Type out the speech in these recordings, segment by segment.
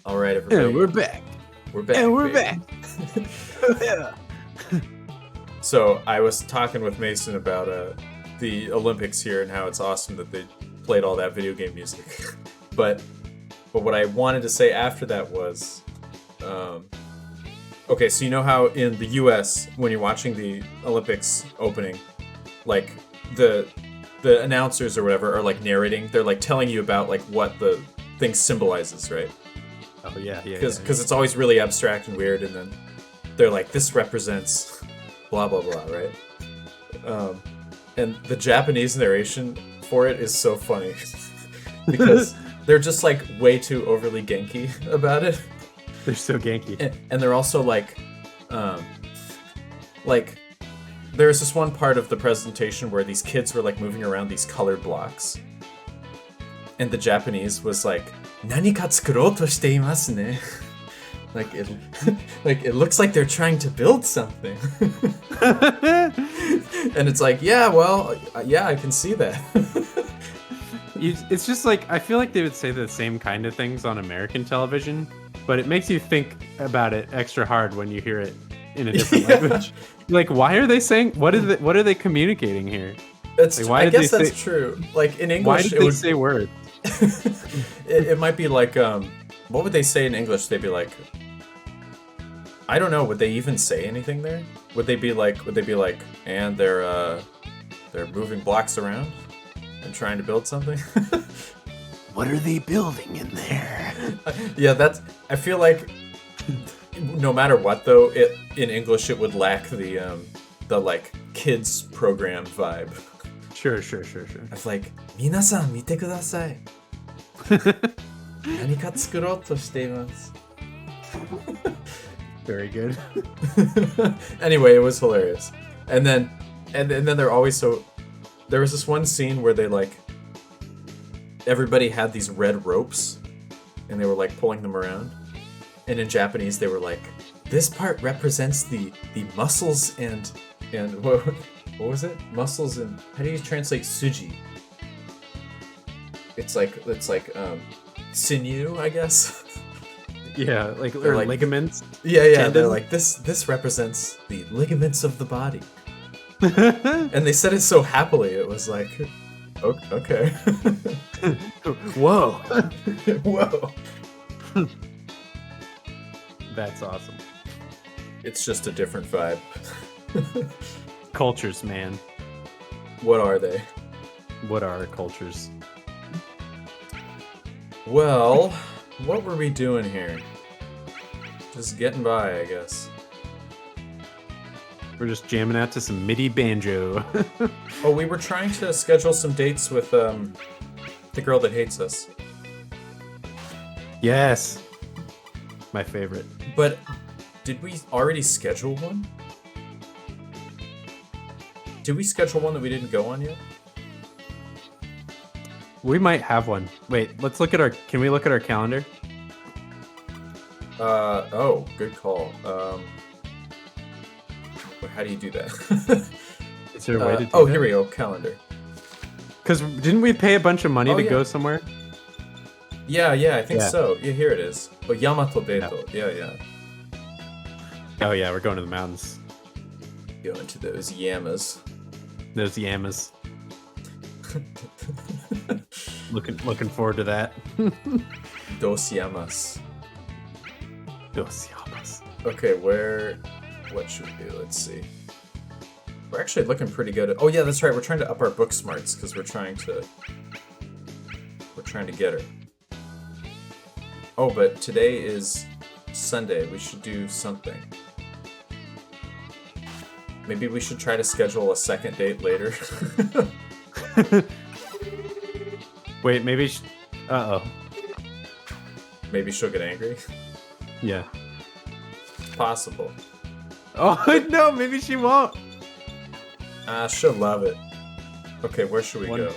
All right, everybody. And we're back. We're back. And we're baby. back. Yeah. So I was talking with Mason about the Olympics here and how it's awesome that they played all that video game music. but what I wanted to say after that was, okay, so you know how in the U.S. when you're watching the Olympics opening, like the announcers or whatever are like narrating, they're like telling you about like what the thing symbolizes, right? Oh yeah. Because it's always really abstract and weird, and then they're like, this represents blah blah blah, right? And the Japanese narration for it is so funny because they're just like way too overly Genki about it. They're so Genki. And they're also like there's this one part of the presentation where these kids were like moving around these colored blocks, and the Japanese was like, "Nani ka tsukurouto shite imasu ne." Like it looks like they're trying to build something. And it's like, yeah, well, yeah, I can see that. It's just like, I feel like they would say the same kind of things on American television, but it makes you think about it extra hard when you hear it in a different language. Like, why are they saying? What are they communicating here? That's like, I guess that's true. Like in English, why did they say words? it might be like, what would they say in English? They'd be like, I don't know. Would they even say anything there? Would they be like, and they're moving blocks around and trying to build something? What are they building in there? Yeah, I feel like no matter what though, in English it would lack the like kids program vibe. Sure. It's like, 皆さん見てください。何か作ろうとしています。 Very good. Anyway, it was hilarious. And then they're always so... There was this one scene where they like... Everybody had these red ropes, and they were like pulling them around. And in Japanese, they were like, this part represents the muscles and what was it? Muscles and... How do you translate suji? It's like sinew, I guess. Yeah, like ligaments. Yeah. Tendons. They're like, this represents the ligaments of the body. And they said it so happily. It was like, okay. Whoa. Whoa. That's awesome. It's just a different vibe. Cultures, man. What are they? What are cultures? Well, what were we doing here? Just getting by, I guess. We're just jamming out to some MIDI banjo. Oh, we were trying to schedule some dates with the girl that hates us. Yes. My favorite. But did we already schedule one? Did we schedule one that we didn't go on yet? We might have one. Wait, can we look at our calendar? Oh, good call. How do you do that? Is there a way to do that? Here we go, calendar. Because didn't we pay a bunch of money to go somewhere? Yeah, I think so. Yeah, here it is. Oh, Yamato Beto. Yeah. Oh yeah, we're going to the mountains. Going to those Yamas. Those Yamas. Looking forward to that. Dos Yamas. Dos Yamas. Okay, what should we do? Let's see. We're actually looking pretty good. Oh yeah, that's right. We're trying to up our book smarts because we're trying to get her. Oh, but today is Sunday. We should do something. Maybe we should try to schedule a second date later. Wait, maybe... Uh-oh. Maybe she'll get angry? Yeah. Possible. Oh, no, maybe she won't. She'll love it. Okay, where should we go?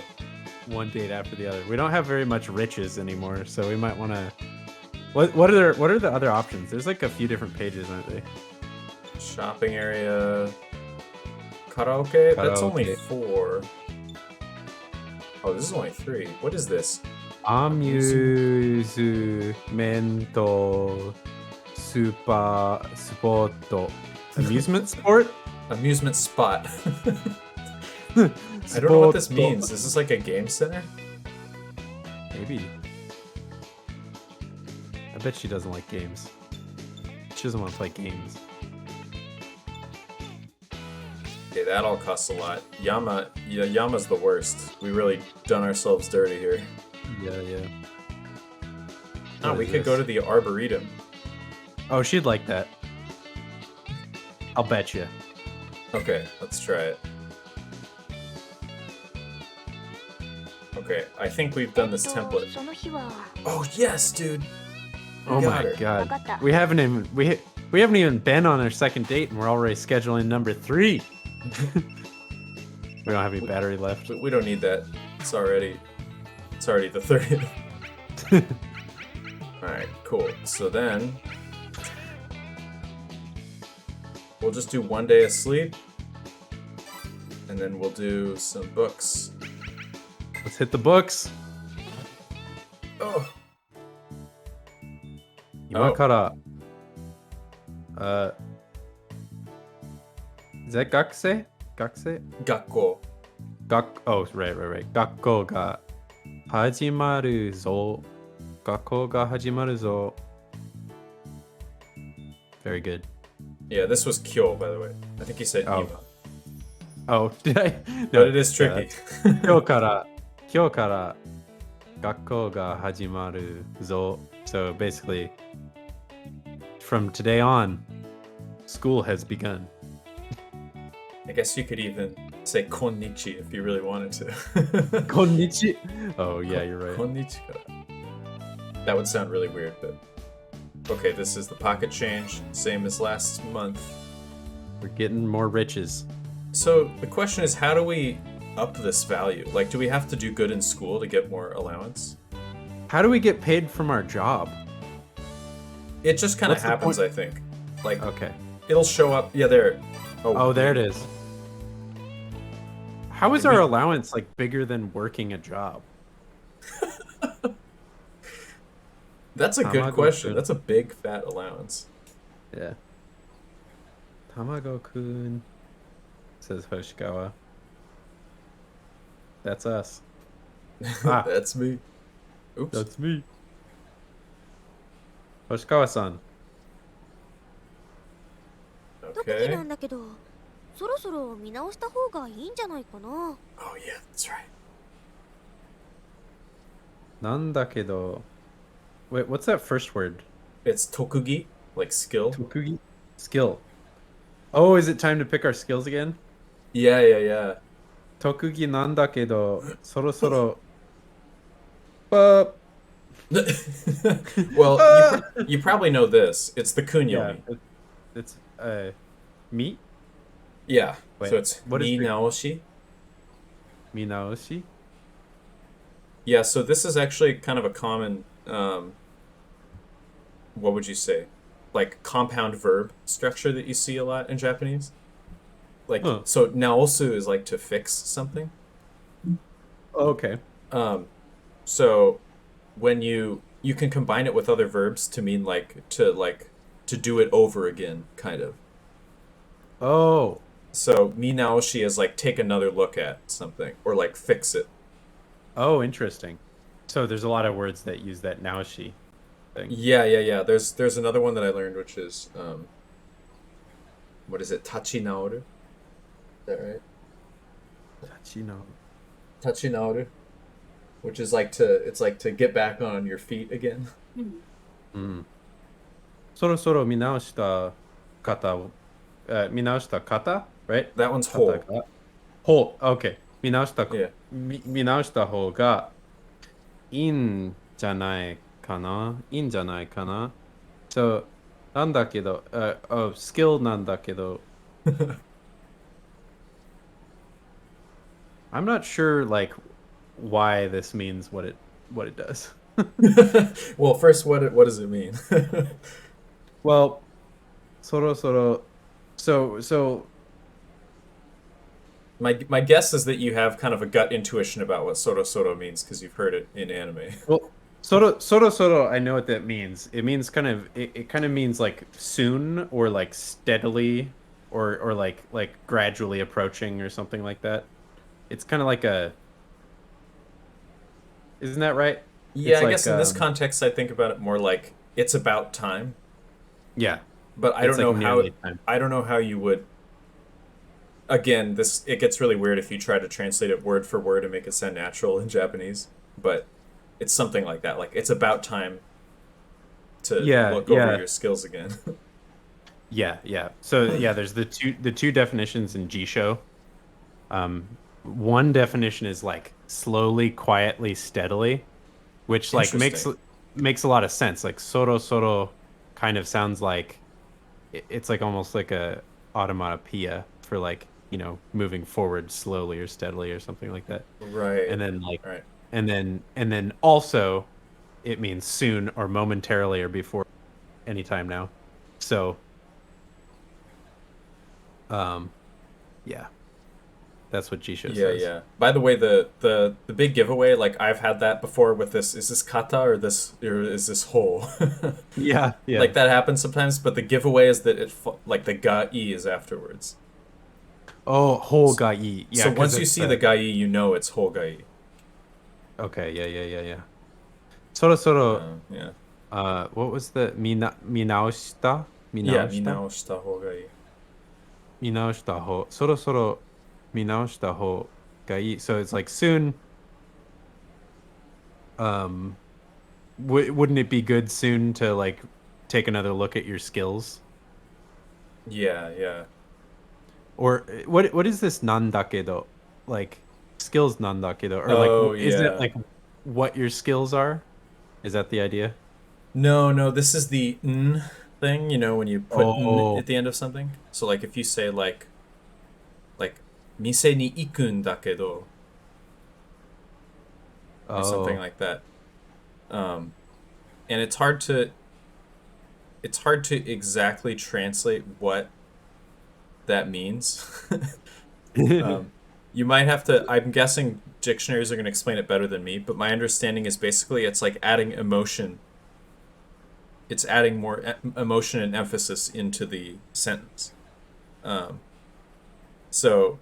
One date after the other. We don't have very much riches anymore, so we might want to... What are the other options? There's like a few different pages, aren't they? Shopping area... Karaoke? That's only 4. Oh, this is only 3. What is this? アミューズメントスポット amusement sport Amusement spot. I don't know what this スポット means. Is this like a game center? maybe I bet she doesn't like games. She doesn't want to play games. Okay, that all costs a lot. Yama's the worst. We really done ourselves dirty here. Yeah. Oh, What we is could go this? to the Arboretum. Oh, she'd like that. I'll bet you. Okay, let's try it. Okay, I think we've done this template. その日は Oh yes, dude. Oh Got my her. god. わかった We haven't even been on our second date and we're already scheduling number 3. We don't have any battery left. We don't need that. It's already the 30th. Alright, cool. So then we'll just do 1 day of sleep. And then we'll do some books. Let's hit the books. Oh. 今からis that 学生 Gakko. Oh, right. 学校が始まるぞ. 学校が始まるぞ. Very good. Yeah, this was Kyo, by the way. I think he said Oh. Ima. Oh, did I? But it is tricky. 今日から学校が始まるぞ. So basically, from today on, school has begun. I guess you could even say konnichi if you really wanted to. Konnichi. Oh yeah, you're right. Konnichi. That would sound really weird, but okay, this is the pocket change, same as last month. We're getting more riches. So the question is, how do we up this value? Like, do we have to do good in school to get more allowance? How do we get paid from our job? It just kind of What's the happens, point? I think. Like, Okay. it'll show up. Yeah, there. Oh, there it is. How is our allowance like bigger than working a job? That's a good Tamago question. kun. That's a big fat allowance. Yeah. Tamago-kun, says Hoshikawa. That's us. Ah. That's me. Oops. That's me. Hoshikawa-san. 特技な Okay. んだけどそろそろ見直した方がいいんじゃないかな Oh yeah, that's right. なんだけど... Wait, what's that first word? It's tokugi, like skill. Tokugi? Skill. Oh, is it time to pick our skills again? Yeah. 特技なんだけど、そろそろ... Well, you probably know this. It's the yeah, kunyomi. it's me? Yeah. Wait, So it's what is ni the- naoshi. Minaoshi? Yeah. So this is actually kind of a common. What would you say? Like compound verb structure that you see a lot in Japanese. Like Huh. so, naosu is like to fix something. Oh, okay. So when you can combine it with other verbs to mean to do it over again, kind of. Oh, So minaoshi is like take another look at something or like fix it. oh, interesting. So there's a lot of words that use that naoshi thing. Yeah. There's another one that I learned which is what is it? Tachi naoru. Is that right? Tachino. Tachi naoru, which is like to get back on your feet again. そろそろ見直した方を、見直した方 right? That one's 方 whole. が whole, okay. 見直した、Yeah. 見直した方がいいんじゃないかな So, なんだけど、skill なんだけど I'm not sure like why this means what it does. Well, first, what does it mean? Well, そろそろ so My guess is that you have kind of a gut intuition about what soro soro means because you've heard it in anime. Well, soro, I know what that means. It means it kind of means like soon or like steadily or like gradually approaching or something like that. It's kind of like a, isn't that right? Yeah, It's I like guess in this context, I think about it more like it's about time, yeah, but I it's don't like know how nearly time. I don't know how you would. Again, this it gets really weird if you try to translate it word for word and make it sound natural in Japanese, but it's something like that. Like it's about time to Yeah, look over yeah. your skills again. Yeah, yeah. So yeah, there's the two definitions in Jisho. One definition is like slowly, quietly, steadily, which like makes Interesting. makes a lot of sense. Like soro soro kind of sounds like it's like almost like a automatopoeia for like, moving forward slowly or steadily or something like that. Right. And then like Right. and then also it means soon or momentarily or before anytime now. So um yeah. That's what Jisho Yeah, says. yeah. By the way, the big giveaway, like I've had that before with this. Is this kata or is this whole? Yeah, yeah. Like that happens sometimes, but the giveaway is that like the ga e is afterwards. Oh, whole gai. Yeah, So because once you it's see the ga e, you know it's whole ga e. okay. Yeah, yeah, yeah, yeah. Soro soro. Yeah. What was the minaoshita? Yeah, Minaoshita? minaoshita whole ga e. Minaoshita ho. Soro soro minaoshita ho gai. So it's like soon. Um, wouldn't it be good soon to like take another look at your skills? Yeah, yeah. Or what is this nandakedo? Like skills nandakedo, or like Oh, is it yeah. like what your skills are? Is that the idea? No, no, this is the n thing, when you put n Oh, at the end of something. So like if you say like mise ni ikun dakedo or something oh. like that. Um and it's hard to exactly translate what that means. um you might have to I'm guessing dictionaries are going to explain it better than me, but my understanding is basically it's like adding emotion. It's adding more emotion and emphasis into the sentence. Um, so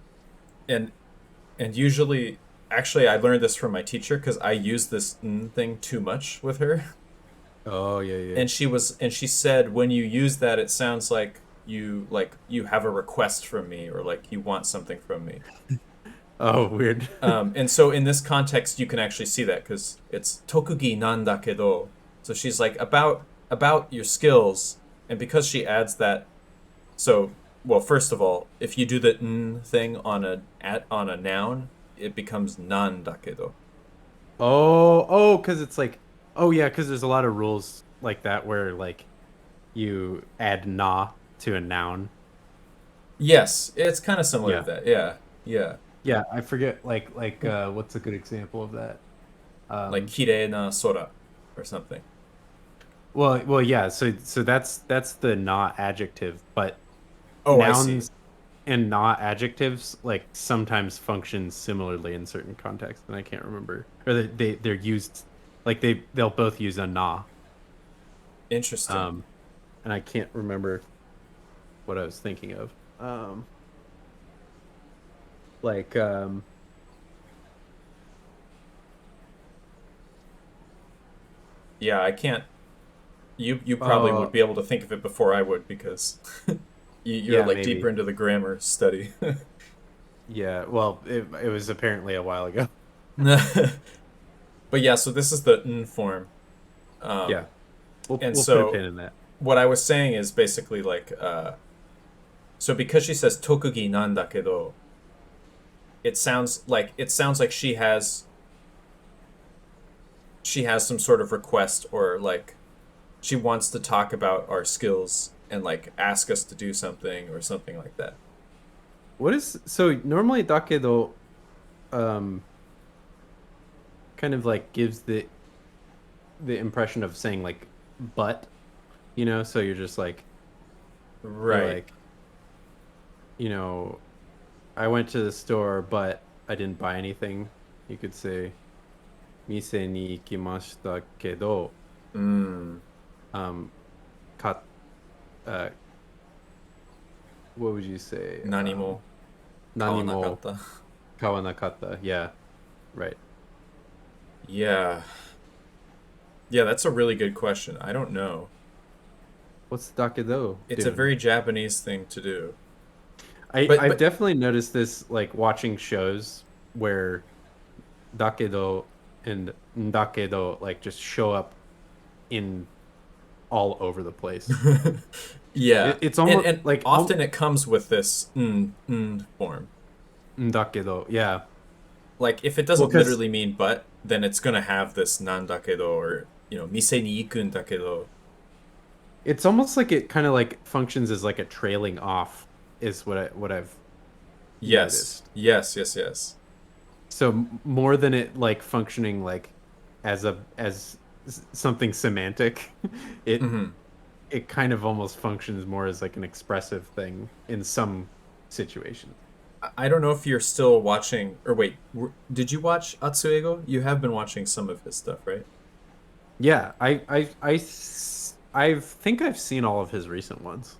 and and usually, actually, I learned this from my teacher because I use this thing too much with her, Oh, yeah, yeah. and she said when you use that, it sounds like you have a request from me or like you want something from me. Oh, weird. And so in this context, you can actually see that because it's tokugi nandakedo. So she's like about your skills, and because she adds that. So, well, first of all, if you do the n thing on a noun, it becomes nan dakedo. Oh, because it's like, oh yeah, because there's a lot of rules like that where like you add na to a noun. Yes, it's kind of similar to Yeah, that. Yeah, yeah. yeah. I forget what's a good example of that. Like Um, kirei na sora or something. well, yeah. So that's the na adjective, but Oh, I see. nouns and not adjectives like sometimes function similarly in certain contexts, and I can't remember. Or they're used like they'll both use a na. Interesting. Um, and I can't remember what I was thinking of. Like Yeah, I can't. You probably uh would be able to think of it before I would because you're yeah, like deeper maybe. into the grammar study. Yeah, well, it was apparently a while ago. But yeah, so this is the n form. Yeah, Um, we'll and we'll put a pin so in that. what I was saying is basically like so because she says tokugi nandakedo, it sounds like she has some sort of request or like she wants to talk about our skills and like ask us to do something or something like that. What is so normally dakedo um kind of like gives the impression of saying like but, so you're just like you're Right. like, you know, I went to the store, but I didn't buy anything. You could say, 店に行きましたけど, Mm, um, ka, uh, what would you say? 何も買わ何もなかった。買わなかった. Yeah, right. Yeah. Yeah, that's a really good question. I don't know. What's dakedo It's a doing? very Japanese thing to do. I've But definitely noticed this like watching shows where dakedo and ndakedo like just show up in all over the place. yeah. It's And almost like often it comes with this form. ndakedo. Yeah. Like if it Well, doesn't because literally mean but, then it's gonna have this nandakedo or mise ni ikun dakedo. it's almost like it kind of like functions as like a trailing off is what I've Yes. noticed. Yes, yes, yes. So more than it like functioning like as something semantic, it Hmm. it kind of almost functions more as like an expressive thing in some situations. I don't know if you're still watching or wait, did you watch Atsuego? You have been watching some of his stuff, right? Yeah, I think I've seen all of his recent ones.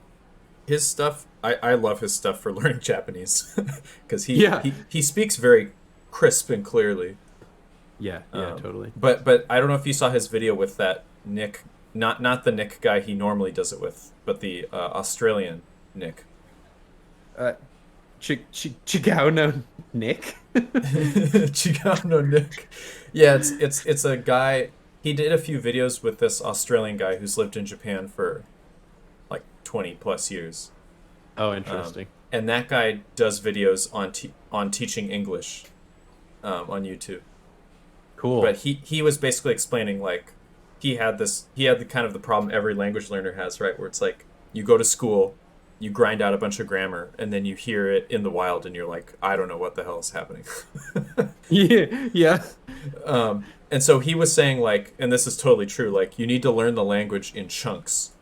His stuff, I love his stuff for learning Japanese because Yeah. he speaks very crisp and clearly. Yeah, yeah, totally. But I don't know if you saw his video with that Nick, not the Nick guy he normally does it with, but the Australian Nick. Uh, Chigao no Nick. Chicano Nick. Yeah, it's a guy. He did a few videos with this Australian guy who's lived in Japan for like 20 plus years. Oh, interesting. And that guy does videos on teaching English on YouTube. Cool. But he was basically explaining like he had the kind of the problem every language learner has, right? Where it's like you go to school, you grind out a bunch of grammar, and then you hear it in the wild, and you're like, I don't know what the hell is happening. Yeah, yeah. And so he was saying like, and this is totally true, like you need to learn the language in chunks,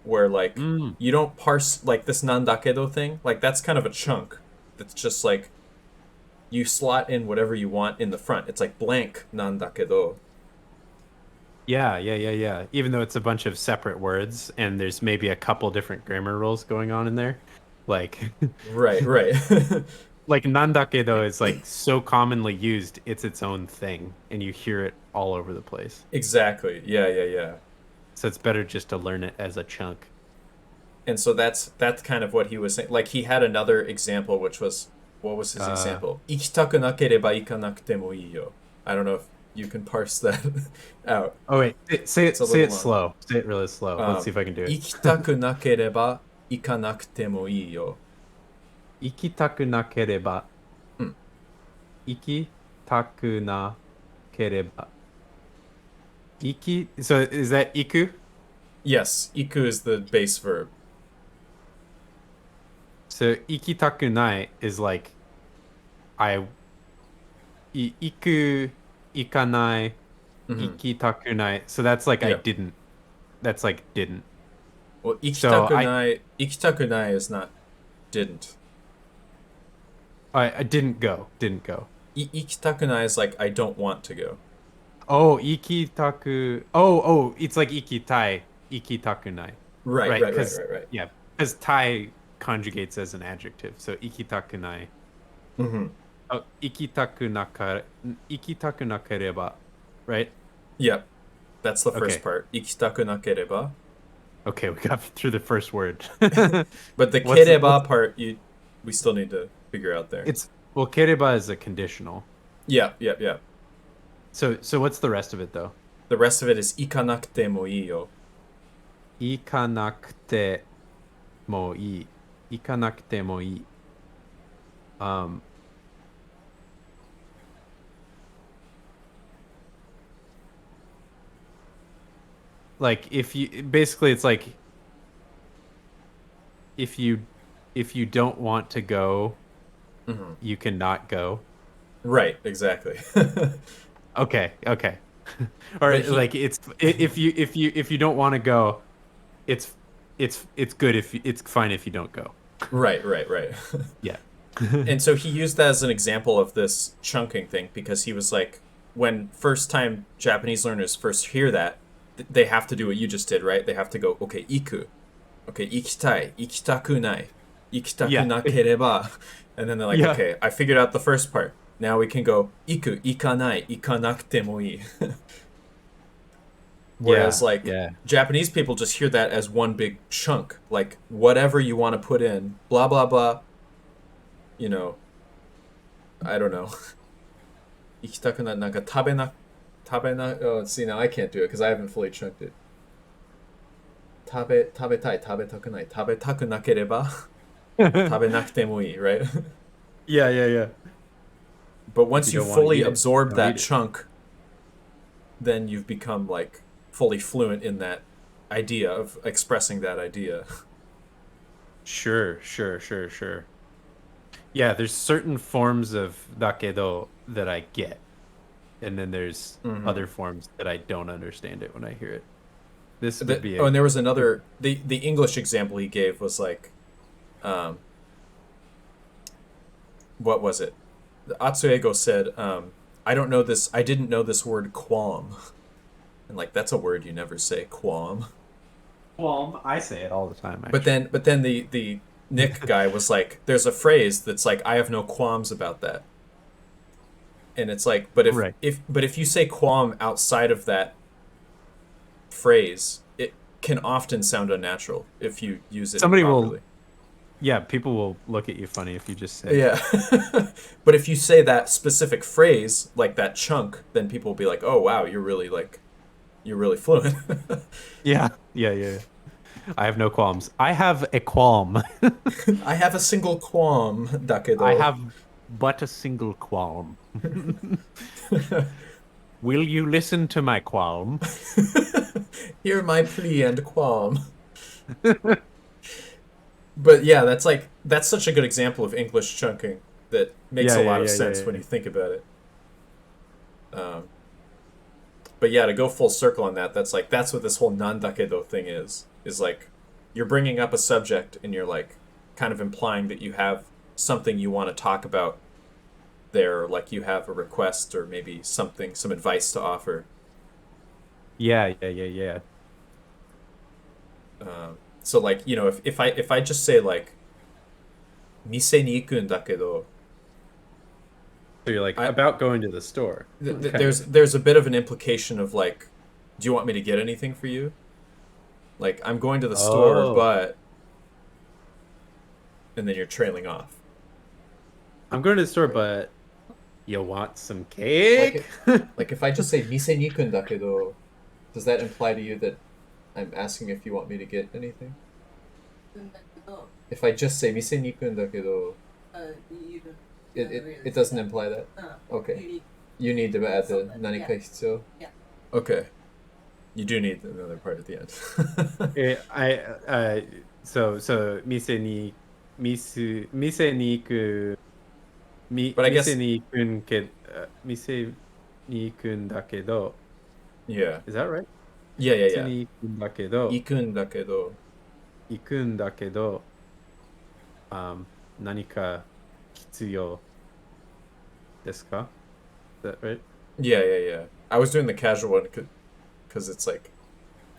where like Mm. you don't parse like this nandakedo thing, like that's kind of a chunk. That's just like you slot in whatever you want in the front. It's like blank nandakedo. Yeah, yeah, yeah, yeah. Even though it's a bunch of separate words and there's maybe a couple different grammar rules going on in there, like Right, right. like nandakedo is like so commonly used, it's its own thing, and you hear it all over the place. Exactly. Yeah, yeah, yeah. So it's better just to learn it as a chunk. And so that's kind of what he was saying. Like he had another example, which was what was his Uh, example? Ikitaku nakereba ikanakute mo ii yo. I don't know if you can parse that out. oh wait, say It's it a say little it long. slow. Say it really slow. Let's see if I can do it. 行きたくなければ行かなくてもいいよ。行きたくなければ、うん行きたくなければ。So is that iku? Yes, iku is the base verb. So ikitakunai is like I iku ikanai Mhm. ikitakunai. So that's like I Yeah. didn't. That's like didn't. Well, So ikitakunai is not didn't. I didn't go. Didn't go. Ikitakunai is like I don't want to go. Oh, ikitaku. Oh, it's like ikitai ikitakunai. Right, Right, right, right, because right, right. yeah, because tai conjugates as an adjective. So ikitakunai. Mm-hmm. Oh, ikitaku nakereba, right? Yep, that's the first Okay. part. Ikitaku nakereba. Okay, we got through the first word. But the What's kereba part, we still need to figure out there. It's well, kereba is a conditional. Yeah, yeah, yeah. So what's the rest of it though? The rest of it is ikanakute mo ii yo. Ikanakute mo ii. Ikanakute mo ii. Um. Like if you basically it's like if you if you don't want to go, Mhm. you cannot go. Right, exactly. Okay, okay. Or But he- like it's if you don't want to go, it's good if it's fine if you don't go. Right, right, right. Yeah. And so he used that as an example of this chunking thing because he was like, when first time Japanese learners first hear that, they have to do what you just did, right? They have to go, okay, iku, okay, ikitai, ikitakunai, Yeah. ikitakunakereba, and then they're like, Yeah. okay, I figured out the first part. Now we can go iku, ikanai, ikanakute mo ii. Whereas Yeah. like Yeah. Japanese people just hear that as one big chunk, like whatever you want to put in, blah blah blah. You know, I don't know. 行きたくななんか食べな oh see now I can't do it because I haven't fully chunked it. 食べたい食べたくない食べたくなければ食べなくてもいい right? Yeah. Yeah. Yeah. But If once you you don't want to fully eat it, absorb don't that eat it. chunk, then you've become like fully fluent in that idea of expressing that idea. Sure. Sure. Sure. Sure. Yeah. There's certain forms of dakedo that I get, and then there's other forms that I don't understand it when I hear it. This would be And there was another the English example he gave was like um what was it? Atsuego said, I didn't know this word qualm. And like that's a word you never say, qualm. well, I say it all the time. But then the Nick guy was like, there's a phrase that's like, I have no qualms about that. And it's like, but Right. if you say qualm outside of that phrase, it can often sound unnatural if you use it Somebody improperly. Yeah, people will look at you funny if you just say. Yeah. But if you say that specific phrase, like that chunk, then people will be like, "Oh wow, you're really fluent." Yeah. Yeah. Yeah. I have no qualms. I have a qualm. I have a single qualm, dakedo. I have but a single qualm. Will you listen to my qualm? Hear my plea and qualm. But yeah, that's such a good example of English chunking that makes Yeah, a yeah, lot of yeah, sense yeah, when yeah. you think about it. But yeah, to go full circle on that, that's what this whole nandakedo thing is like you're bringing up a subject and you're like kind of implying that you have something you want to talk about there, like you have a request or maybe some advice to offer. Yeah, yeah, yeah, yeah. So like, you know, if I just say like 店に行くんだけど So you're like I about going to the store. Okay. there's a bit of an implication of like, do you want me to get anything for you? Like I'm going to the store, Oh, but and then you're trailing off. I'm going to the store, but you want some cake? Like if I just say 店に行くんだけど does that imply to you that I'm asking if you want me to get anything? If I just say 店に行くんだけど it doesn't imply that? Okay. You need to add the 何か必要? Yeah. Okay. You do need another part at the end. So 店にBut I guess 店に行くんだけど yeah. Is that right? Yeah, yeah, 店に行くんだけど yeah. 行くんだけど行くんだけど 何か必要ですか? Is that right? Yeah, yeah, yeah. I was doing the casual one because it's like,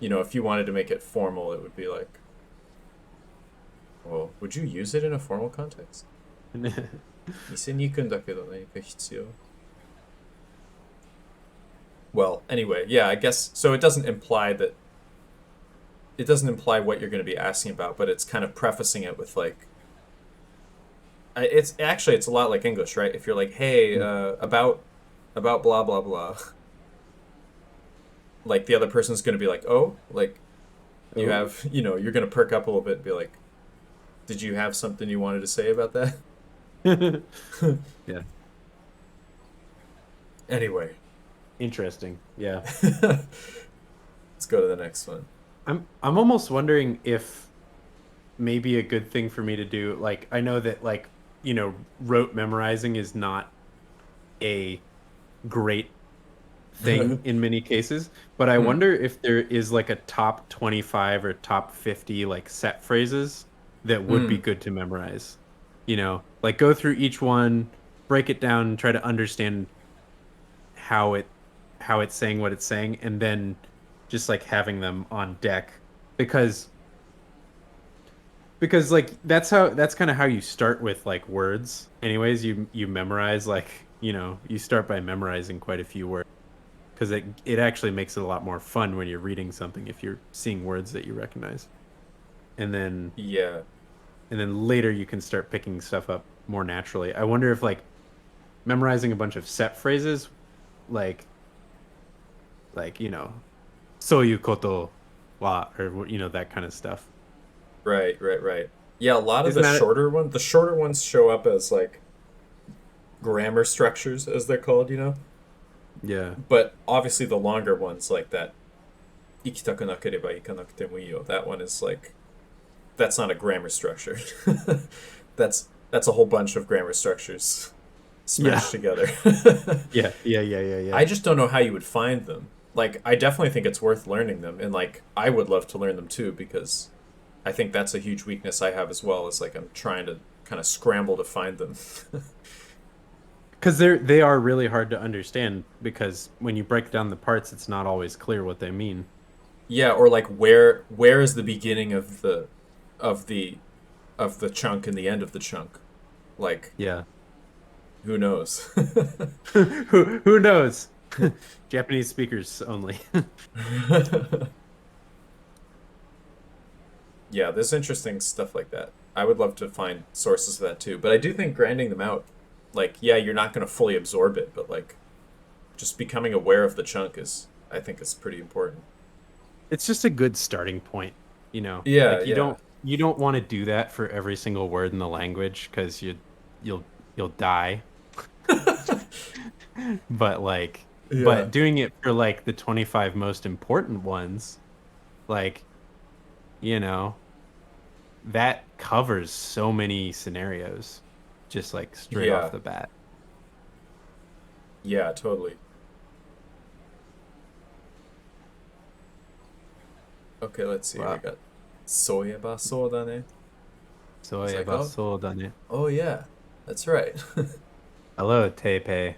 you know, if you wanted to make it formal, it would be like, well, would you use it in a formal context? 店に行くんだけど何か必要? Well, anyway, yeah, I guess so. It doesn't imply what you're going to be asking about, but it's kind of prefacing it with like, it's a lot like English, right? If you're like, hey, about blah blah blah, like the other person's going to be like, oh, like you Oh. have, you know, you're going to perk up a little bit and be like, did you have something you wanted to say about that? Yeah. Anyway, Interesting. Yeah. let's go to the next one. I'm almost wondering if maybe a good thing for me to do, like I know that like, you know, rote memorizing is not a great thing in many cases, but I wonder if there is like a top 25 or top 50 like set phrases that would be good to memorize. You know, like go through each one, break it down, and try to understand how it how it's saying what it's saying, and then just like having them on deck because like that's kind of how you start with like words. Anyways, you memorize like, you know, you start by memorizing quite a few words because it actually makes it a lot more fun when you're reading something if you're seeing words that you recognize. And then Yeah. later you can start picking stuff up more naturally. I wonder if like memorizing a bunch of set phrases like you know, soyu koto wa or you know that kind of stuff. Right, right, right. Yeah, a lot of Isn't that the shorter ones show up as like grammar structures as they're called, you know? yeah. But obviously the longer ones like that ikitaku nakereba ikanakute mo iyo, that one is like that's not a grammar structure. That's a whole bunch of grammar structures Yeah. smashed together. Yeah. I just don't know how you would find them. Like I definitely think it's worth learning them and like I would love to learn them too because I think that's a huge weakness I have as well is like I'm trying to kind of scramble to find them. Because they are really hard to understand because when you break down the parts, it's not always clear what they mean. Yeah, or like where is the beginning of the of the chunk and the end of the chunk? Like Yeah. who knows? Who knows? Japanese speakers only. Yeah, there's interesting stuff like that. I would love to find sources of that too, but I do think grinding them out, like, yeah, you're not going to fully absorb it, but like, just becoming aware of the chunk is, I think, is pretty important. It's just a good starting point, you know. Yeah, Like yeah, you don't want to do that for every single word in the language because you'll you'll die. But like, yeah, but doing it for like the 25 most important ones, like, you know, that covers so many scenarios just like straight off yeah, the bat. yeah, totally. Okay, let's see. We Wow. got soyeba sodane. It's like, そういえば oh, そうだね. oh yeah, that's right. Hello, Teipei.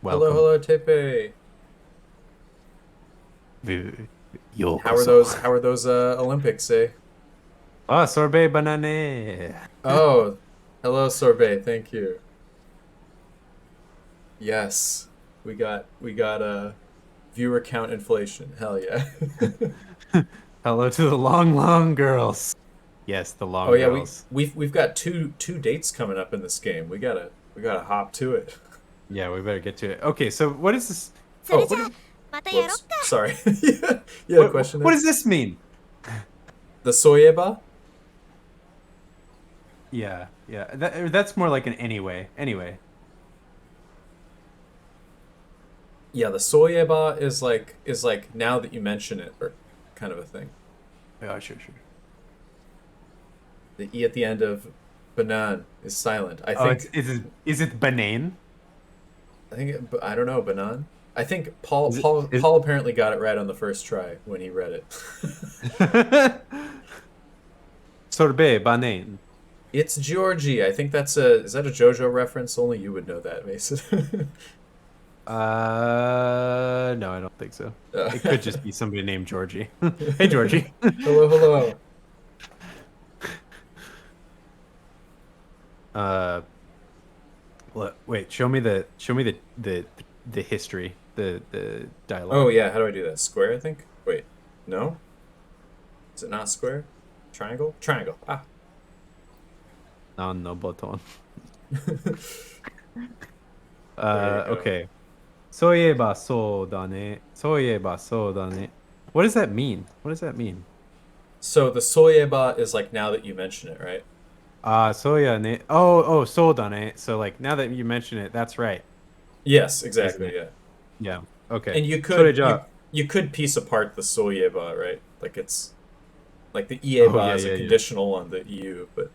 Hello, Welcome. hello, Tepe. Yokoso. How are those Olympics, eh? Ah, sorbet banane. Oh, hello, sorbet. Thank you. Yes, we got a viewer count inflation. Hell yeah. Hello to the long, long girls. Yes, the Oh long yeah, girls. we've got two dates coming up in this game. We gotta hop to it. Yeah, we better get to it. Okay, so what is this? それ Oh, じゃ What あ is またやろっ whoops. か Sorry. You had a question what there? does this mean? The soyeba? Yeah. That's more like an anyway. Anyway. Yeah, the soyeba is like now that you mention it or kind of a thing. Yeah, sure. The e at the end of banan is silent. Oh, it's is it banane? I don't know, banan. I think Is Paul apparently got it right on the first try when he read it. sorbet banane? It's Georgie. I think that's a is that a JoJo reference? Only you would know that, Mason. No, I don't think so. Uh, It could just be somebody named Georgie. Hey, Georgie. hello, hello. Uh, wait. Show me the history, the Oh dialogue. yeah, how do I do that? Square, I think. Wait, no, is it not square? Triangle? Triangle. Ah. No button. There you go. Okay. そういえばそうだね。そういえばそうだね. What does that mean? What does that mean? So the soyeba is like now that you mention it, right? So yeah, ne. Oh, so da ne. So like now that you mention it, that's right, Yes, isn't exactly. it? Yeah. Yeah. Okay. And So did ya. you could piece apart the soyeba, right? Like it's like the Oh ieba yeah, is a yeah. conditional on the eu, but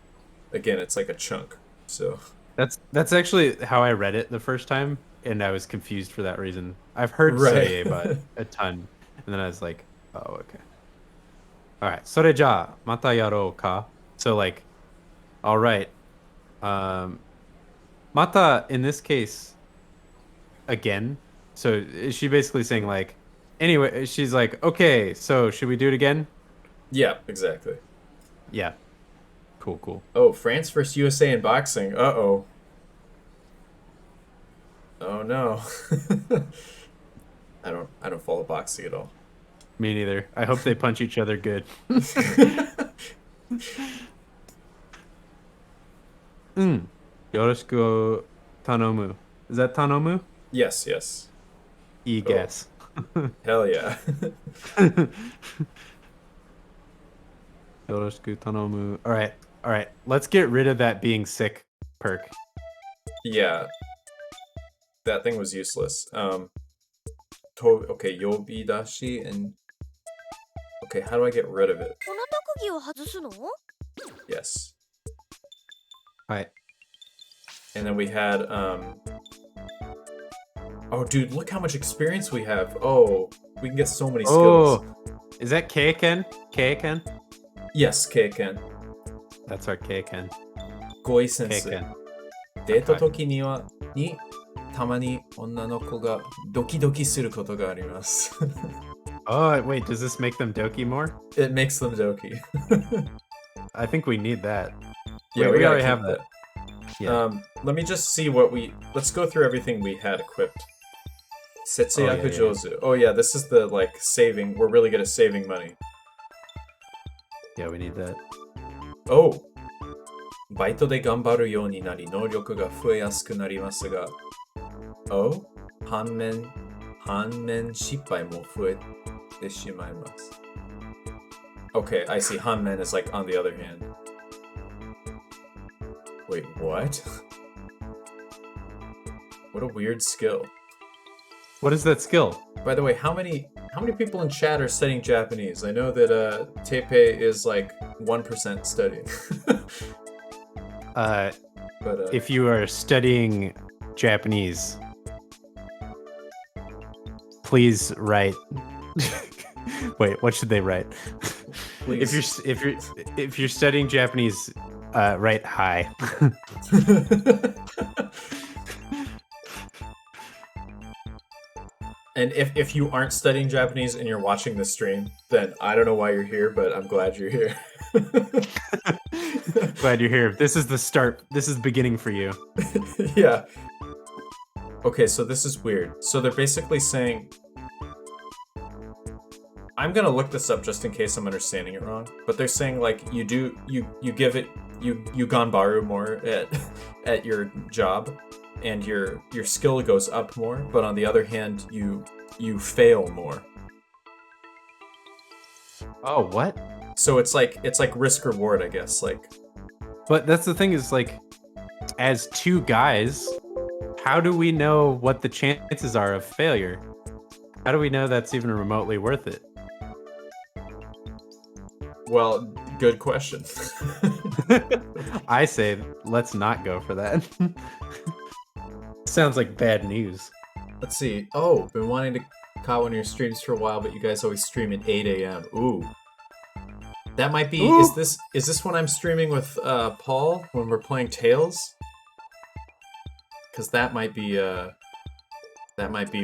again, it's like a chunk. So That's actually how I read it the first time, and I was confused for that reason. I've heard right. soye but a ton, and then I was like, oh okay. All right. それじゃあまたやろうか. So like, all right. Um, Mata in this case again. So is she basically saying like, anyway, she's like, okay, so should we do it again? Yeah, exactly. Yeah, cool. Oh, France versus USA in boxing. Uh-oh. Oh no. I don't follow boxing at all. Me neither. I hope they punch each other good. Mm. Yoroshiku tanomu. Is that tanomu? Yes, yes. E Oh, guess. hell yeah. Yoroshiku tanomu. All right. Let's get rid of that being sick perk. Yeah, that thing was useless. Okay, yobidashi and okay, how do I get rid of it? この特技を外すの？ Yes. All right. And then we had oh dude, look how much experience we have. Oh, we can get so many skills. Oh, is that Keiken? Keiken? Yes, Keiken. That's our Keiken. Goi sensei. Keiken. デート時にたまに女の子がドキドキすることがあります。Oh, wait, does this make them doki more? It makes them doki. I think we need that. Yeah, we gotta already keep have that. Yeah. Let me just see let's go through everything we had equipped. Setsuyaku Jozu. Oh yeah, this is the like saving. We're really good at saving money. Yeah, we need that. Oh. バイトで頑張るようになり能力が増えやすくなりますが Oh? 反面失敗も増えてしまいます Okay, I see. 反面 is like on the other hand. Wait, what? What a weird skill. What is that skill? By the way, how many people in chat are studying Japanese? I know that Teipei is like 1% studying. But if you are studying Japanese, please write. Wait, what should they write? please. If you're studying Japanese, write hi. And if you aren't studying Japanese and you're watching the stream, then I don't know why you're here, but I'm glad you're here. Glad you're here. This is the start. This is beginning for you. Yeah. Okay, so this is weird. So they're basically saying I'm gonna look this up just in case I'm understanding it wrong. But they're saying like you give it you ganbaru more at your job, and your skill goes up more. But on the other hand, you fail more. Oh, what? So it's like risk reward, I guess. Like, but that's the thing is like, as two guys, how do we know what the chances are of failure? How do we know that's even remotely worth it? Well, good question. I say let's not go for that. Sounds like bad news. Let's see. Oh, been wanting to caught one of your streams for a while, but you guys always stream at 8 a.m. Ooh. That might be. Ooh. Is this when I'm streaming with Paul when we're playing Tails? Because that might be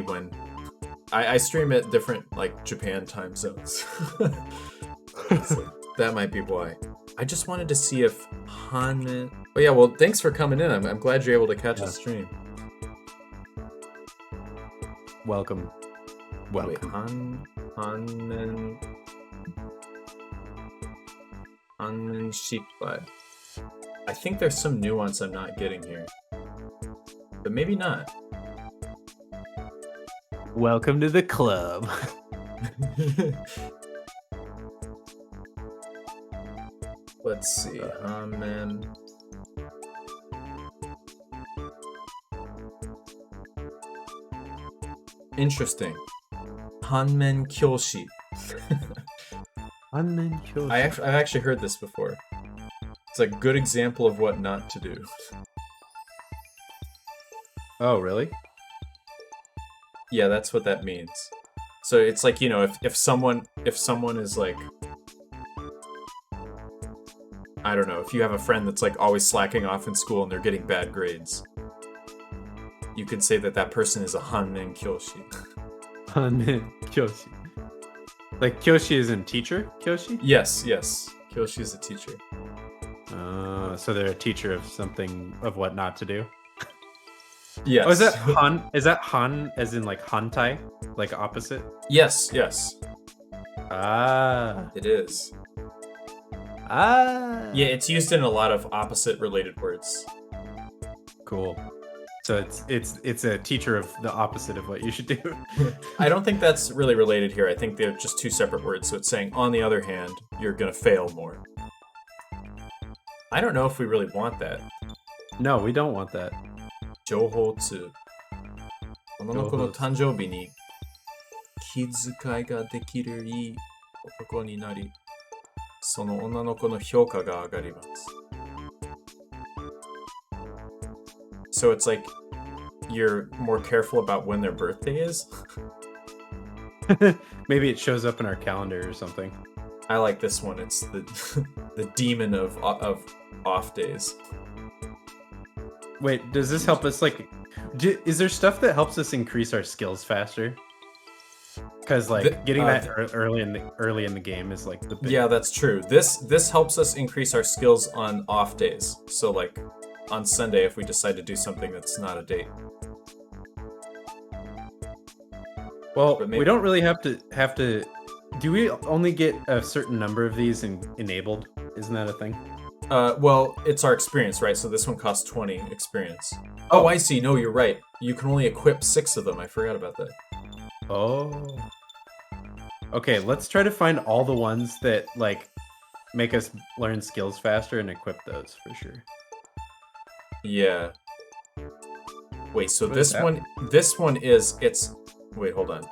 when I stream at different like Japan time zones. So that might be why. I just wanted to see if Hanman. Oh yeah, well thanks for coming in. I'm glad you're able to catch the stream. Welcome. Wait, Hanman Shippai. I think there's some nuance I'm not getting here. But maybe not. Welcome to the club. Let's see. Hanman. Interesting. Hanmen Kyoshi. I've actually heard this before. It's a good example of what not to do. Oh, really? Yeah, that's what that means. So it's like, you know, if someone is like I don't know, if you have a friend that's like always slacking off in school and they're getting bad grades, you can say that that person is a Hannen Kyoshi. Hanen Kyoshi. Like Kyoshi is in teacher? Kyoshi? Yes. Kyoshi is a teacher. So they're a teacher of something of what not to do. Yes. Oh, is that Han? Is that Han as in like hantai, like opposite? Yes. Ah. It is. Ah. Yeah, it's used in a lot of opposite related words. Cool. So it's a teacher of the opposite of what you should do. I don't think that's really related here. I think they're just two separate words. So it's saying, on the other hand, you're gonna fail more. I don't know if we really want that. No, we don't want that. 情報2。女の子の誕生日に気遣いができるいい男になり、その女の子の評価が上がります。So it's like you're more careful about when their birthday is? Maybe it shows up in our calendar or something. I like this one. It's the the demon of off days. Wait, does this help us like is there stuff that helps us increase our skills faster? Because like getting that early in the game is like the big... Yeah, that's true. This helps us increase our skills on off days. So like on Sunday if we decide to do something that's not a date. Well, we don't really have to. Do we only get a certain number of these enabled? Isn't that a thing? Well, it's our experience, right? So this one costs 20 experience. Oh, I see. No, you're right. You can only equip 6 of them. I forgot about that. Oh. Okay, let's try to find all the ones that like make us learn skills faster and equip those for sure. Yeah. Wait, so What this is one it's wait, hold on.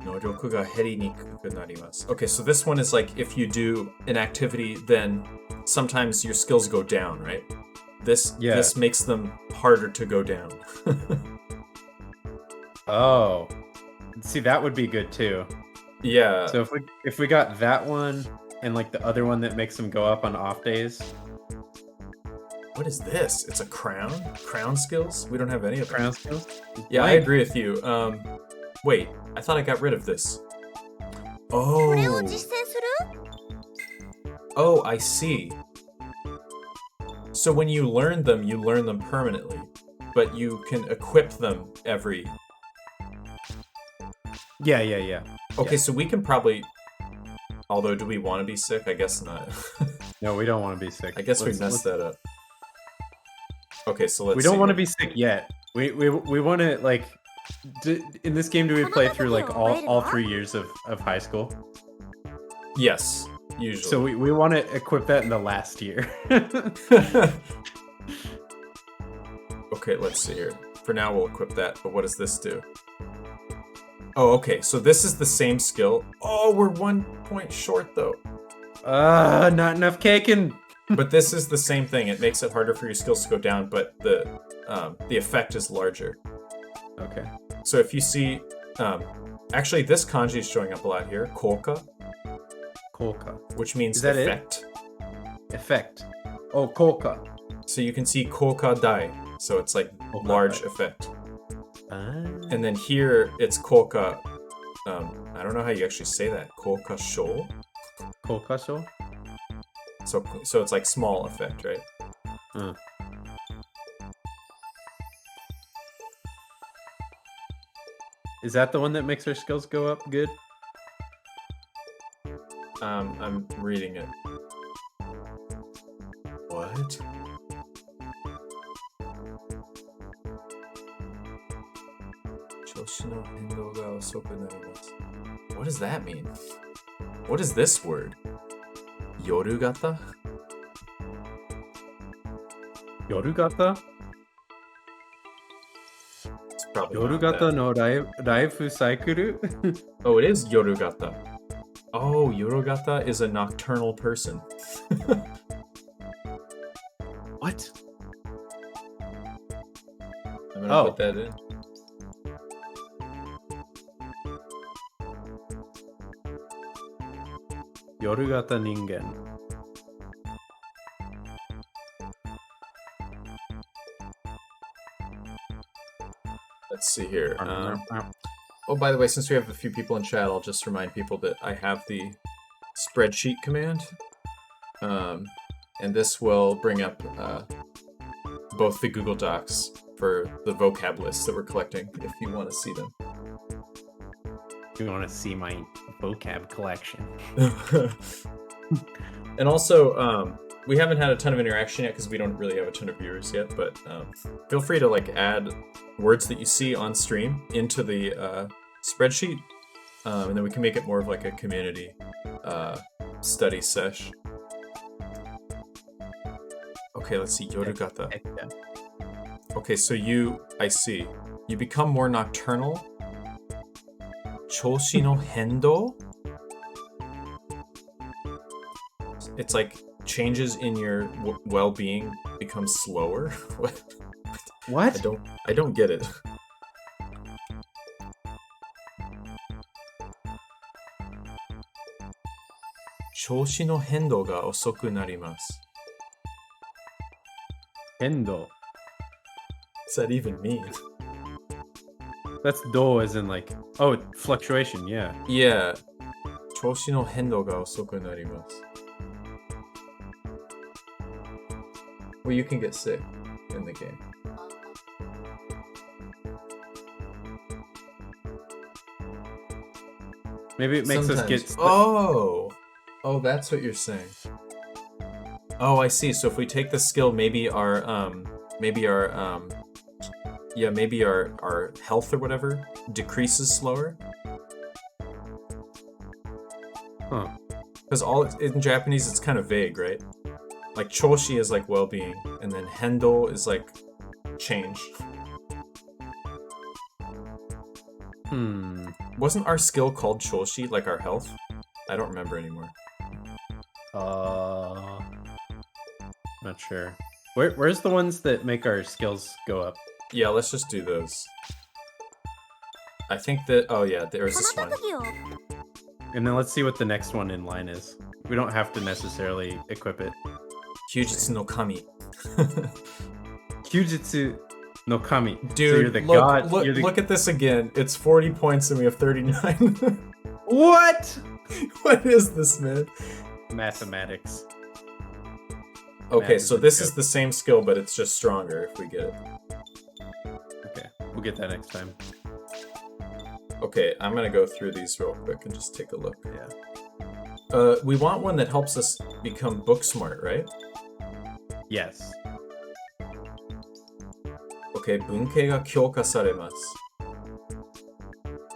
Nojoku ga heri nikuku narimasu. Okay, so this one is like if you do an activity, then sometimes your skills go down, right? This makes them harder to go down. Oh. See, that would be good too. Yeah. So if we got that one and like the other one that makes them go up on off days. What is this? It's a crown? Crown skills? We don't have any of them. Crown skills? Yeah, I agree with you. Wait, I thought I got rid of this. これを Oh. 実践する Oh, I see. So when you learn them permanently, but you can equip them every... Yeah. Okay, so we can probably... Although, do we want to be sick? I guess not. No, we don't want to be sick. I guess we messed that up. Okay, so let's We see. don't want to be sick yet. We want to like... in this game, do we play through like all 3 years of high school? Yes, usually. So we want to equip that in the last year. Okay, let's see here. For now, we'll equip that, but what does this do? Oh, okay, so this is the same skill. Oh, we're 1 point short, though. Not enough caking. But this is the same thing. It makes it harder for your skills to go down, but the effect is larger. Okay. So if you see... actually, this kanji is showing up a lot here. Koka, Kolka. which means Is that it? effect. Effect. Oh, Kolka. So you can see koka dai. So it's like Koka large dai. effect. Ah. And then here it's koka. I don't know how you actually say that. Koka sho. Kolka show? So it's like small effect, right? Is that the one that makes our skills go up good? I'm reading it. What? What does that mean? What is this word? Yorugata? Yorugata? It's probably not Yorugata that. no raifu cycle? Oh, it is Yorugata. Oh, Yorugata is a nocturnal person. What? I'm gonna put that in. Yorugata ningen. see here. Oh, by the way, since we have a few people in chat, I'll just remind people that I have the spreadsheet command. And this will bring up both the Google Docs for the vocab lists that we're collecting, if you want to see them. You want to see my vocab collection. And also, we haven't had a ton of interaction yet because we don't really have a ton of viewers yet, but feel free to like add words that you see on stream into the spreadsheet, and then we can make it more of like a community study sesh. Okay, let's see, Yorugata. Okay, so I see. You become more nocturnal. Choshi no hendo? It's like changes in your well-being become slower. What? I don't get it. Choshi no hendo ga osoku narimasu. Hendo. What's that even mean? That's do as in like, oh, fluctuation, yeah. Yeah. Choshi no hendo ga osoku narimasu. Well, you can get sick in the game. Maybe it makes Sometimes. us get... Oh, that's what you're saying. Oh, I see. So if we take the skill, maybe our health or whatever decreases slower. Huh. Because in Japanese, it's kind of vague, right? Like choshi is like well-being, and then hendo is like change. Wasn't our skill called choshi, like our health? I don't remember anymore. Not sure. Where's the ones that make our skills go up? Yeah, let's just do those. I think that... Oh yeah, there's this one. And then let's see what the next one in line is. We don't have to necessarily equip it. Kyujutsu no Kami. Kyujutsu no Kami. Dude, so you're the god. Look at this again. It's 40 points and we have 39. What? What is this, man? Mathematics. Okay, so this is the same skill, but it's just stronger if we get it. Okay, we'll get that next time. Okay, I'm gonna go through these real quick and just take a look. Yeah. We want one that helps us become book smart, right? Yes. Okay, bunkei ga kyouka saremasu.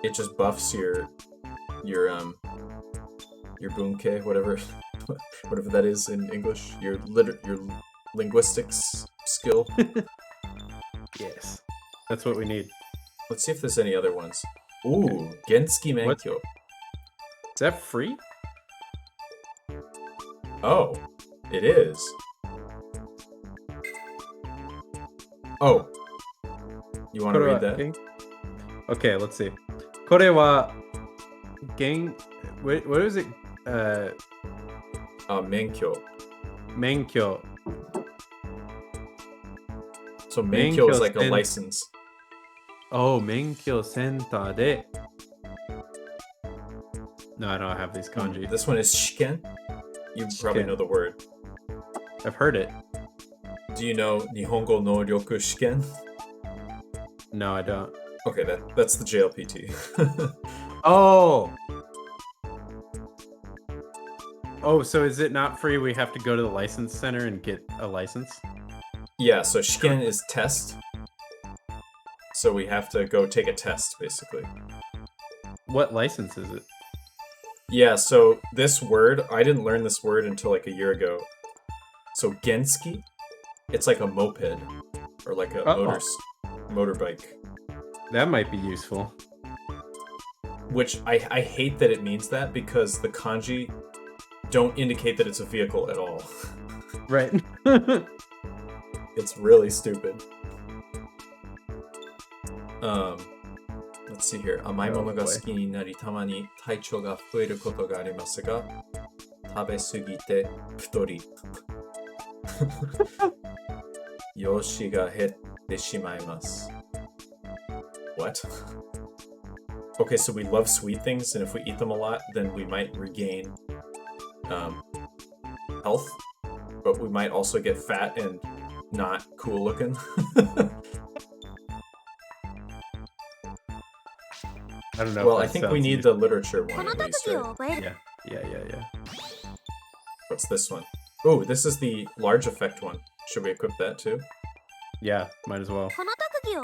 It just buffs your bunkei, whatever that is in English. Your linguistics skill. Yes. That's what we need. Let's see if there's any other ones. Ooh, Gensuki Menkyo. Is that free? Oh, it is. Oh. You want to read that? Okay, let's see. これは what is it? Menkyo. Menkyo. So Menkyo is like a license. Oh, Menkyo Center de. No, I don't have these kanji. This one is shiken. You probably know the word. I've heard it. Do you know Nihongo no Ryoku Shiken? No, I don't. Okay, that's the JLPT. Oh! Oh, so is it not free? We have to go to the license center and get a license? Yeah, so Shiken is test. So we have to go take a test, basically. What license is it? Yeah, so this word, I didn't learn this word until like a year ago. So gensuki, it's like a moped, or like a motorbike. That might be useful. Which I hate that it means that, because the kanji don't indicate that it's a vehicle at all. Right. It's really stupid. Let's see here. 甘いものが好きになり、たまに体調が増えることがありますが、食べ過ぎて太り、容姿が減ってしまいます。What? Okay, so we love sweet things, and if we eat them a lot, then we might regain health, but we might also get fat and not cool looking. I don't know. Well, if I that think we sounds need the literature one この at 特 least, 技 right? を覚える Yeah. What's this one? Oh, this is the large effect one. Should we equip that too? Yeah, might as well. この特技を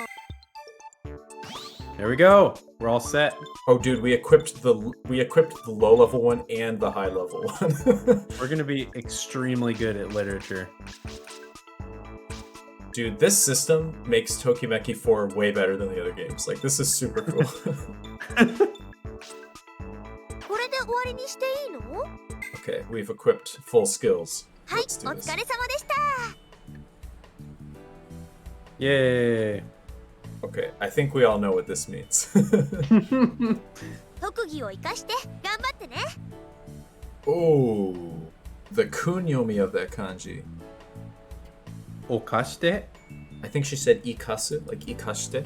There we go. We're all set. Oh, dude, we equipped the low level one and the high level one. We're gonna be extremely good at literature. Dude, this system makes Tokimeki 4 way better than the other games. Like, this is super cool. これで終わりにしていいの Okay, we've equipped full skills. はい、 Let's お do 疲 this. れ様でした Yay. Okay, I think we all know what this means. 特技を生かして頑張ってね Oh, the kunyomi of that kanji. Okashite? I think she said ikasu, like ikashite.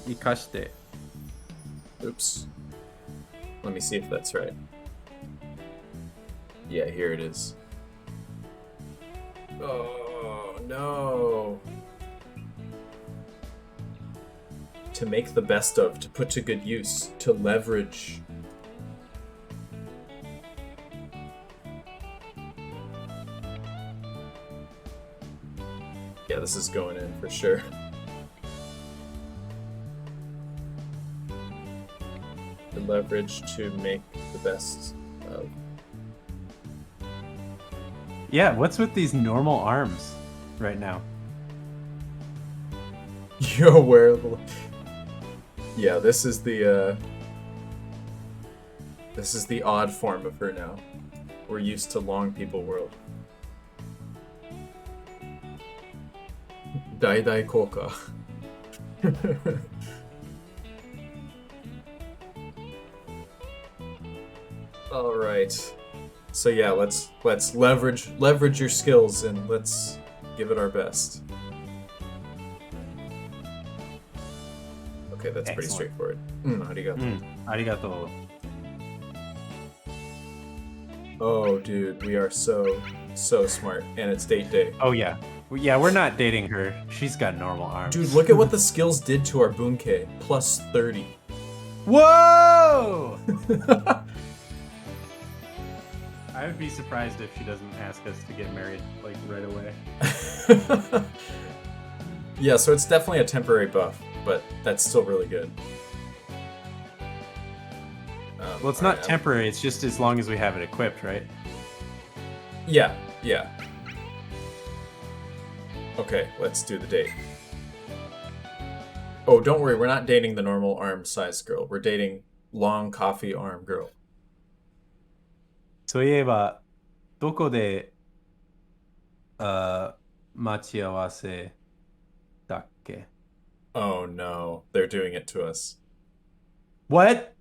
Ikashite. Oops. Let me see if that's right. Yeah, here it is. Oh, no. To make the best of, to put to good use, to leverage. Yeah, this is going in for sure. To leverage to make the best of. Yeah, what's with these normal arms right now? You're wearable. Yeah, this is the odd form of her now. We're used to long people world. Dai Koka. All right. So yeah, let's leverage your skills and let's give it our best. Okay, that's pretty Excellent. straightforward. Arigato. Arigato. Oh, dude, we are so smart, and it's date day. Oh, yeah. Yeah, we're not dating her. She's got normal arms. Dude, look at what the skills did to our Bunke. Plus 30. Whoa! I would be surprised if she doesn't ask us to get married, like, right away. Yeah, so it's definitely a temporary buff, but that's still really good. Well, it's not temporary, it's just as long as we have it equipped, right? Yeah. Okay, let's do the date. Oh, don't worry, we're not dating the normal arm size girl. We're dating long coffee arm girl. そういえば、どこで、待ち合わせだっけ? Oh no, they're doing it to us. What?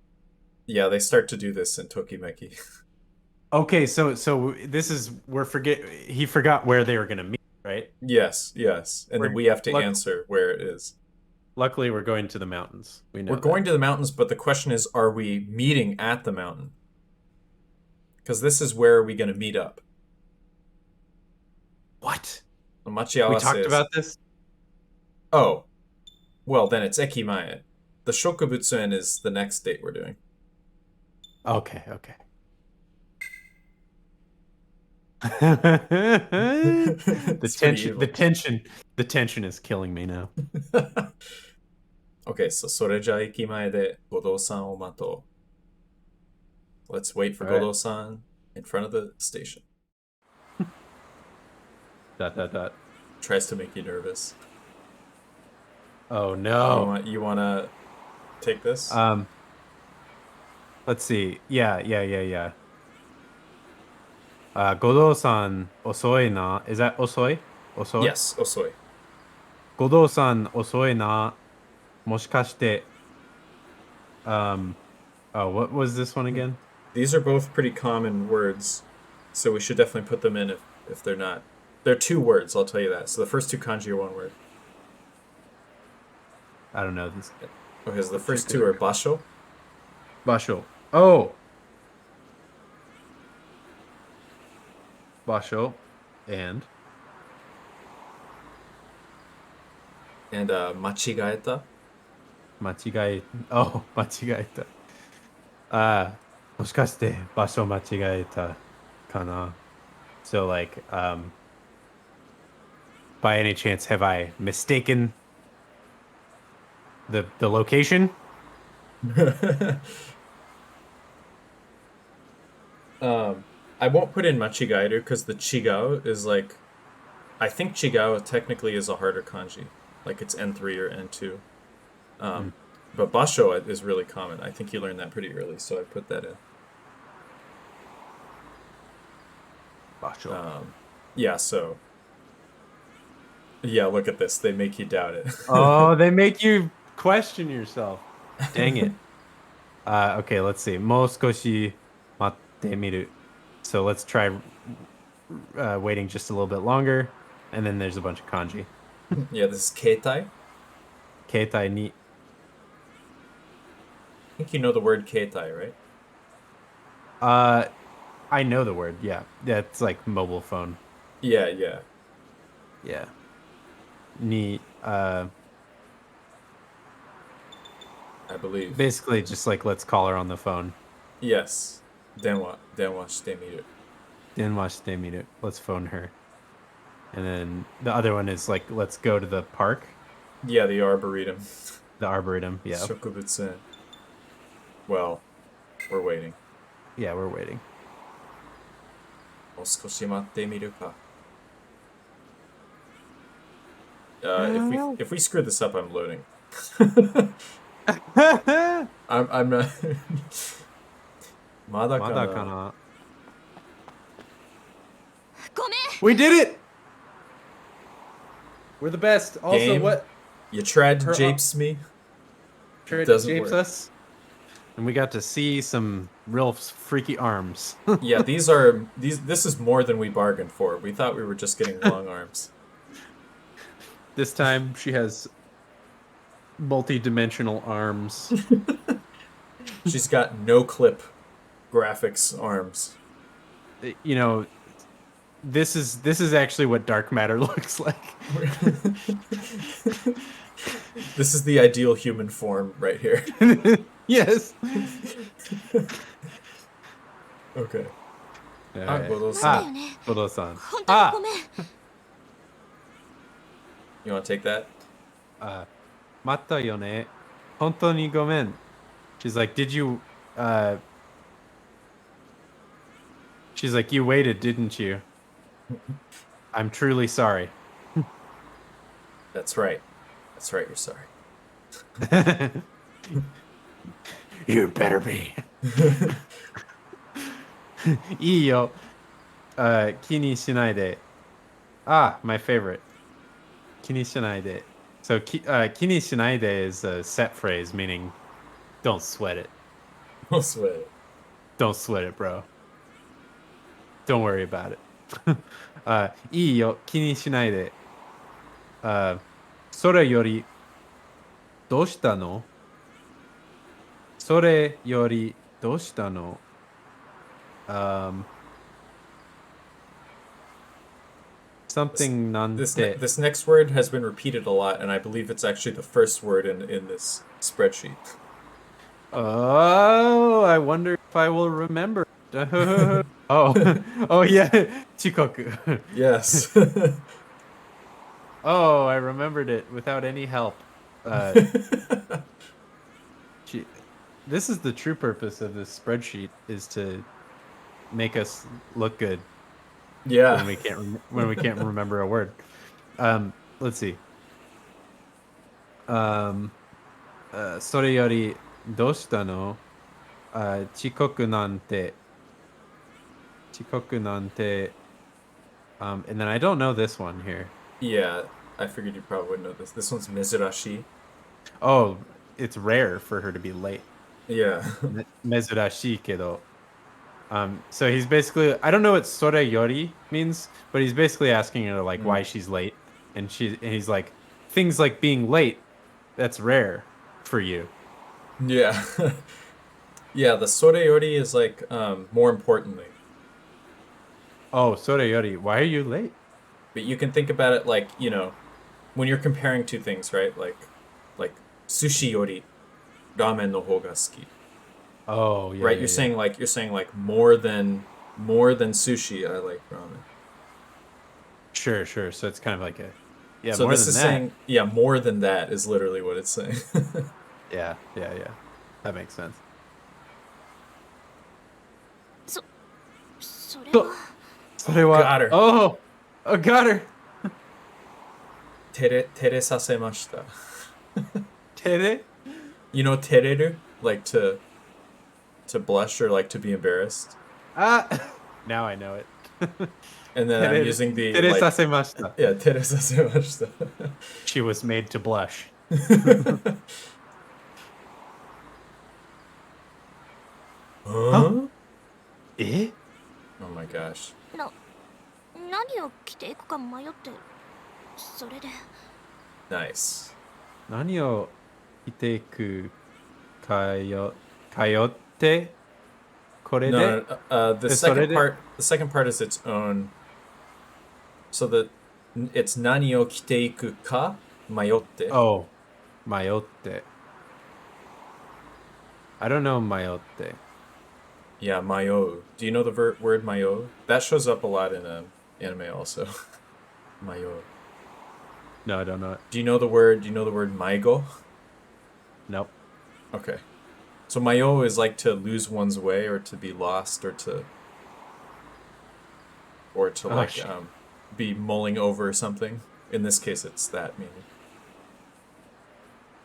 Yeah, they start to do this in Tokimeki. Okay, so this is he forgot where they were gonna meet, right? Yes. And then we have to answer where it is. Luckily, we're going to the mountains. We're going to the mountains, but the question is, are we meeting at the mountain? Because this is where are we going to meet up? What? We talked about this? Oh. Well, then it's Ekimae. The Shokubutsu-en is the next date we're doing. Okay. The tension is killing me now. Okay, so それじゃ駅前でごどうさんを待とう. Let's wait for All right. Godo-san in front of the station. ... Tries to make you nervous. Oh no. You wanna take this? Let's see. Yeah. Godo-san osoi na. Is that osoi? Osoi? Yes, Osoi. Godo-san osoi na. Moshikashite. Oh, what was this one again? These are both pretty common words, so we should definitely put them in if they're not. They're two words, I'll tell you that. So the first two kanji are one word. I don't know this. Because the first two are basho. Basho. Oh. Basho. And And machigaeta. 間違え、oh, 間違えた。もしかして場所間違えたかな? So like, by any chance, have I mistaken the location? I won't put in machigaeru because the chigao is like, I think chigao technically is a harder kanji, like it's N3 or N2. Mm. But basho is really common. I think you learned that pretty early, so I put that in. Basho. Yeah, so yeah, look at this. They make you doubt it. Oh, they make you question yourself. Dang it. Okay, let's see. もう少し待ってみる. So let's try waiting just a little bit longer. And then there's a bunch of kanji. Yeah, this is keitai. Keitai ni. I think you know the word keitai, right? I know the word. Yeah. Yeah, it's like mobile phone. Yeah, yeah. Yeah. Ni, I believe. basically just like let's call her on the phone. Yes. Denwa shite miru. 電話してみる. Let's phone her. And then the other one is like let's go to the park, Yeah, the arboretum. the arboretum. Yeah. Shokubutsu. Well, we're waiting. Yeah, we're waiting. もう少し待ってみるか. If we screw this up, I'm loading. I'm not. まだかな? ごめん We did it! We're the best. Also, Game. what? You tried to Her- japes me. Tried doesn't to japes work. us. And we got to see some real freaky arms. Yeah, this is more than we bargained for. We thought we were just getting long arms. This time she has multi-dimensional arms. She's got no clip graphics arms. You know, this is actually what dark matter looks like. This is the ideal human form right here. Yes. Okay. Alright. Bodo-san. Bodo-san. 本当にごめん You want to take that? 待ったよね. 本当にごめん. She's like, did you she's like, you waited, didn't you? I'm truly sorry. That's right. That's right, you're sorry. You better be. いいよ. 気にしないで. My favorite. 気にしないで. So 気にしないで is a set phrase meaning don't sweat it. We'll sweat it. Don't sweat it, bro. Don't worry about it. いいよ. 気にしないで. それよりどうしたの? それよりどうしたの? Something nante. This next word has been repeated a lot, and I believe it's actually the first word in this spreadsheet. Oh, I wonder if I will remember. Oh yeah, Chikoku. Yes. Oh, I remembered it without any help. This is the true purpose of this spreadsheet, is to make us look good Yeah. when we can't remember a word. Let's see. それよりどうしたの? 遅刻なんて. And then I don't know this one here. Yeah, I figured you probably wouldn't know this. This one's mezurashi. Oh, it's rare for her to be late. Yeah. 珍しいけど. So he's basically, I don't know what sore yori means, but he's basically asking her like why she's late, and he's like, things like being late that's rare for you. Yeah. Yeah, the soreyori is like more importantly. Oh, soreyori, why are you late? But you can think about it like, when you're comparing two things, right? Like sushi yori ramen no hoga suki. Oh, yeah, Right? yeah, yeah. You're saying like more than sushi, I like ramen. Sure, sure. So it's kind of like a, yeah, So more this than is that. saying, yeah, more than that is literally what it's saying. Yeah, yeah, yeah. That makes sense. そそれは So, Oh, got her. oh, got her. Tere sasemashita. Did it? Tereru? Like to blush or like to be embarrassed. Ah, now I know it. And then I'm Tere, using the tere like, sasemashita. yeah, tere sasemashita. She was made to blush. Huh? Huh? Eh? Oh my gosh. 何を着ていくか迷ってそれで Nice. 何を着ていく通ってこれ No, で no, the それ second で part, the second part is its own. So it's nani o kiteiku ka mayotte. Oh, 迷って I don't know 迷って Yeah, mayo. Do you know the word mayo? That shows up a lot in anime also. Mayo. No, I don't know it. Do you know the word maigo? Nope. Okay. So mayo is like to lose one's way or to be lost or to Oh, like shit. be mulling over something. In this case it's that meaning.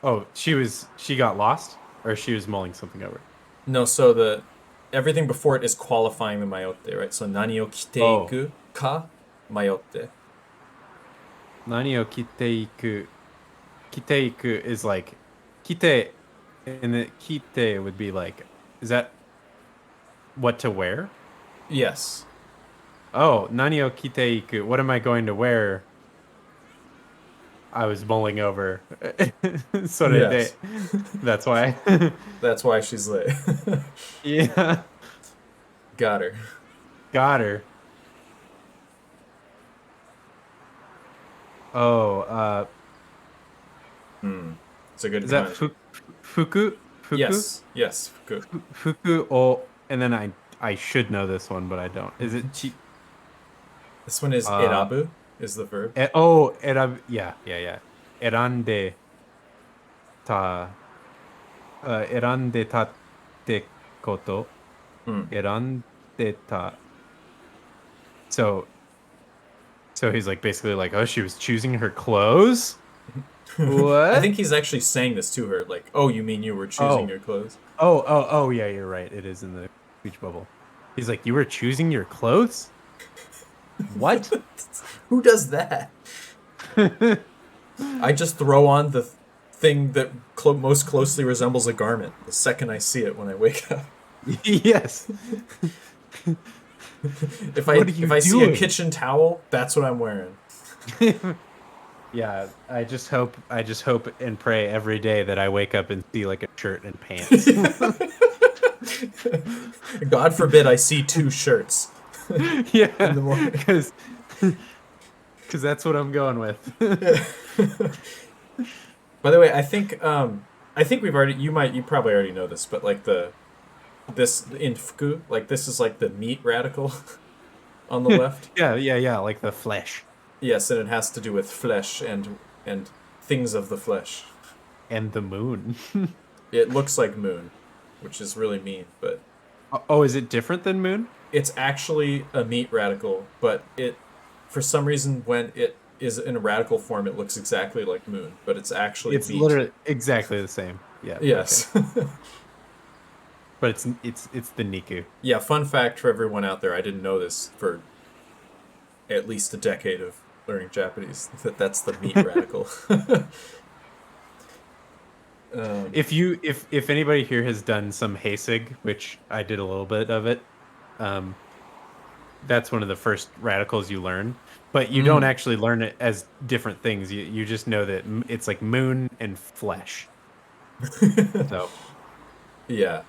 Oh, she got lost or she was mulling something over. No, so the everything before it is qualifying the mayotte, right? So nani o Oh, kiteiku ka mayotte. 何を着ていく is like 着て and the 着て would be like is that what to wear? Yes. Oh, 何を着ていく what am I going to wear? I was mulling over. それで Yes. that's why. That's why she's late. Yeah. Got her. Got her. Oh, It's a good is that pun. fuku? Fuku? Yes. Yes. Good. Fuku oh and then I should know this one but I don't. Is it chi This one is uh erabu is the verb. yeah, yeah, yeah. Erande ta 選んでたってこと Hmm. 選んでた so so he's like basically like oh she was choosing her clothes I what think he's actually saying this to her, like, "Oh, you mean you were choosing oh your clothes?" oh yeah you're right it is in the speech bubble he's like you were choosing your clothes what Who does that? I just throw on the thing that most closely resembles a garment the second I see it when I wake up. yes If I what are if you I see a doing kitchen towel, that's what I'm wearing. yeah I just hope and pray every day that I wake up and see like a shirt and pants God forbid I see two shirts in yeah the morning. because that's what I'm going with. By the way, I think you probably already know this, but like this in fuku, like this is like the meat radical on the left. Yeah, like the flesh Yes, and it has to do with flesh and things of the flesh. and the moon. It looks like moon, which is really mean, but Oh, is it different than moon? it's actually a meat radical, but for some reason when it is in a radical form it looks exactly like moon, but it's actually It's meat. literally exactly the same. Yeah, okay. Yes. But it's the Niku. Yeah, fun fact for everyone out there, I didn't know this for at least a decade of learning Japanese, that's the meat radical. If anybody here has done some Heisig, which I did a little bit of it, um, that's one of the first radicals you learn, but you don't Mm. actually learn it as different things. You just know that it's like moon and flesh. So Yeah.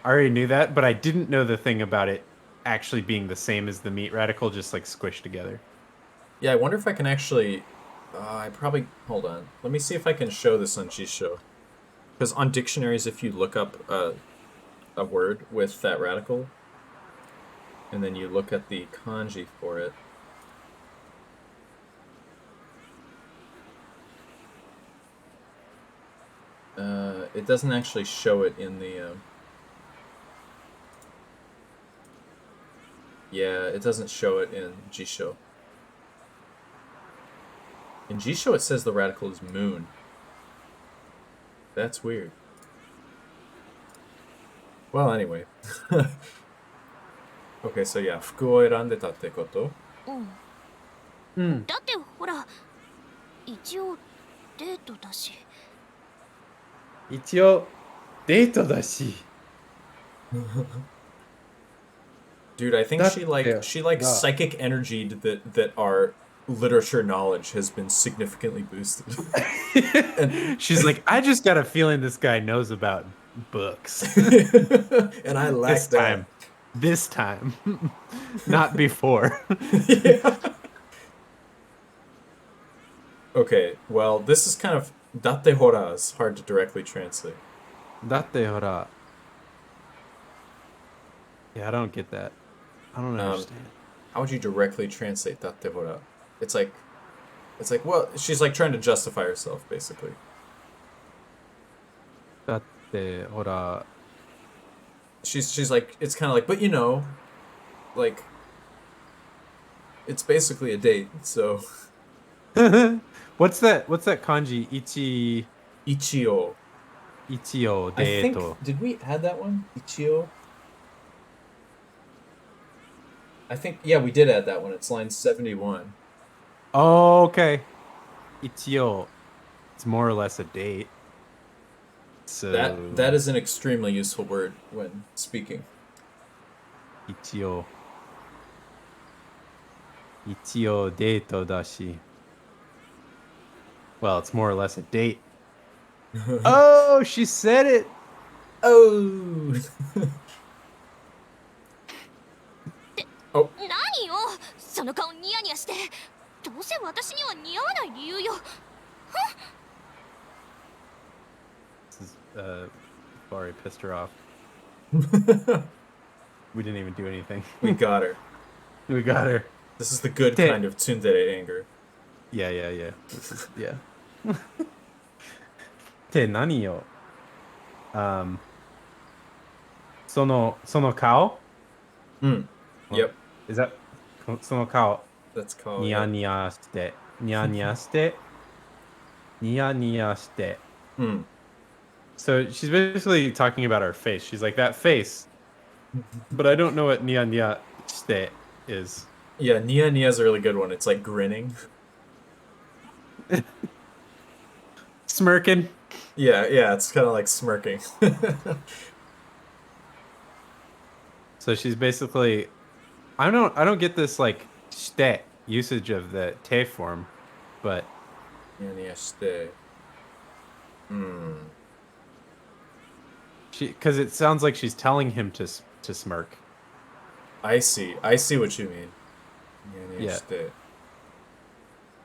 I already knew that, but I didn't know the thing about it actually being the same as the meat radical, just like squished together. Yeah, I wonder if I can actually. I probably. Hold on. Let me see if I can show this on Jisho. Because on dictionaries, if you look up a word with that radical, and then you look at the kanji for it, it doesn't actually show it in the. Yeah, it doesn't show it in Jisho. In Jisho, it says the radical is moon. That's weird. Well, anyway. Okay, so yeah, 服を選んでたってこと？うん。うん。だってほら、一応デートだし。一応デートだし。Dude, I think だってshe like ほら。psychic energy that our literature knowledge has been significantly boosted. And She's like, I just got a feeling this guy knows about books. and I This like that. time. This time. Not before. Yeah. Okay, well, this is kind of date hora is hard to directly translate. だってほら. Yeah, I don't get that. I don't Um, understand. how would you directly translate date hora? It's like well, she's like trying to justify herself basically. だってほら. She's like it's kind of like but you know, like it's basically a date, so What's that kanji? ichio. Ichio I think deto. did we add that one? Ichio? I think yeah, we did add that one. It's line 71. Oh, okay. Ichio. It's more or less a date. That So is an extremely useful word when speaking. ichio. Ichio deto dashi. Well, it's more or less a date. Oh, she said it. Oh. 何よその顔ニヤニヤして。どうせ私には似合わない理由よ。This is Bari pissed her off. We didn't even do anything. We got her. We got her. This is the good kind of tsundere anger. Yeah. This is yeah. って何よ? Um, その顔? Mm. Yep. Is that その顔? That's called ニヤニヤして、ニヤニヤして、ニヤニヤして. Mm. So she's basically talking about our face. She's like, that face. But I don't know what niya niya shite is. Yeah, Nia Nia's a really good one. It's like grinning. Smirking. Yeah, it's kind of like smirking. So she's basically, I don't get this like shite usage of the te form, but Nia Nia shite. because it sounds like she's telling him to smirk. I see what you mean. Nia Nia Yeah. shite.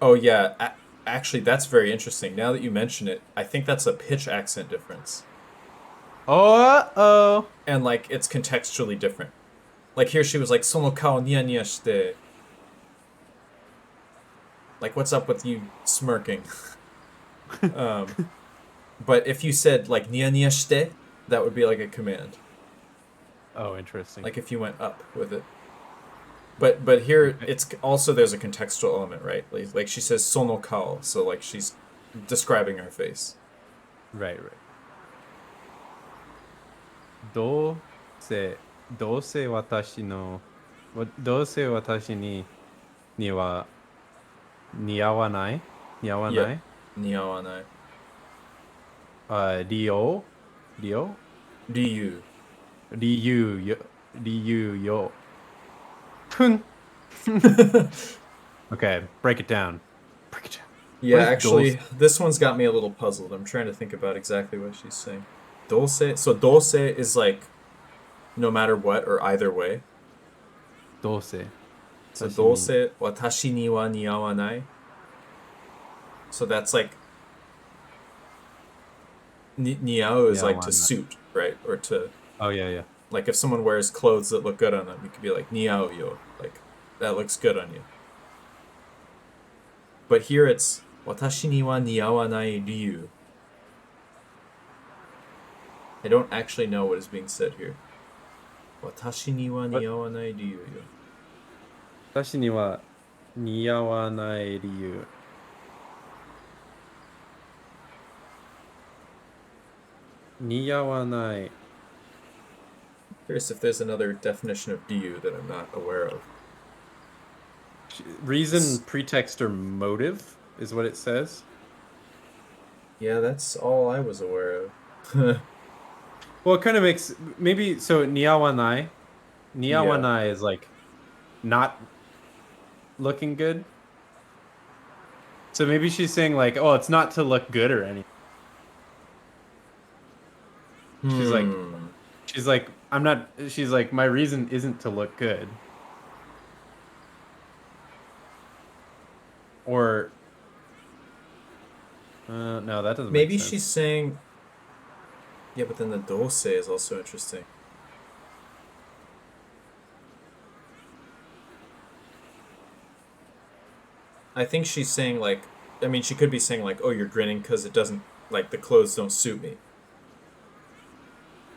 Oh yeah, actually that's very interesting. Now that you mention it, I think that's a pitch accent difference. Oh. And like it's contextually different. Like here she was like sono kao nia nia shite. Like what's up with you smirking? But if you said like nia nia shite, that would be like a command. Oh, interesting. Like if you went up with it. But here it's also there's a contextual element, right? Like she says sono kao, so like she's describing her face. Right. どうせ私には似合わない Yep. Niawanai. Ryo Ryu. Ryu yo Kun. Okay, break it down. Break it down. Yeah, What is actually, this one's got me a little puzzled. I'm trying to think about exactly what she's saying. Dose. So dose is like no matter what or either way. dose? So Watashi ni- dose watashi ni wa niawanai. So that's like niao is like to Niawanai. suit, right? Or to Oh yeah, yeah. like if someone wears clothes that look good on them, you could be like niao yo, like that looks good on you. But here it's watashi ni wa niawanai ryu. I don't actually know what is being said here. Watashi ni wa What? niawanai ryu yo. 私には似合わない理由。似合わない. Curious if there's another definition of ryu that I'm not aware of. Reason, pretext, or motive is what it says. Yeah, that's all I was aware of. Well, it kind of makes maybe so. Niawanai, niawanai is like not looking good. So maybe she's saying like, oh, it's not to look good or anything. She's like, I'm not. She's like, my reason isn't to look good. Or no, that doesn't. Maybe make sense. she's saying. Yeah, but then the dose is also interesting. I think she's saying like, I mean, she could be saying like, oh, you're grinning because it doesn't like the clothes don't suit me.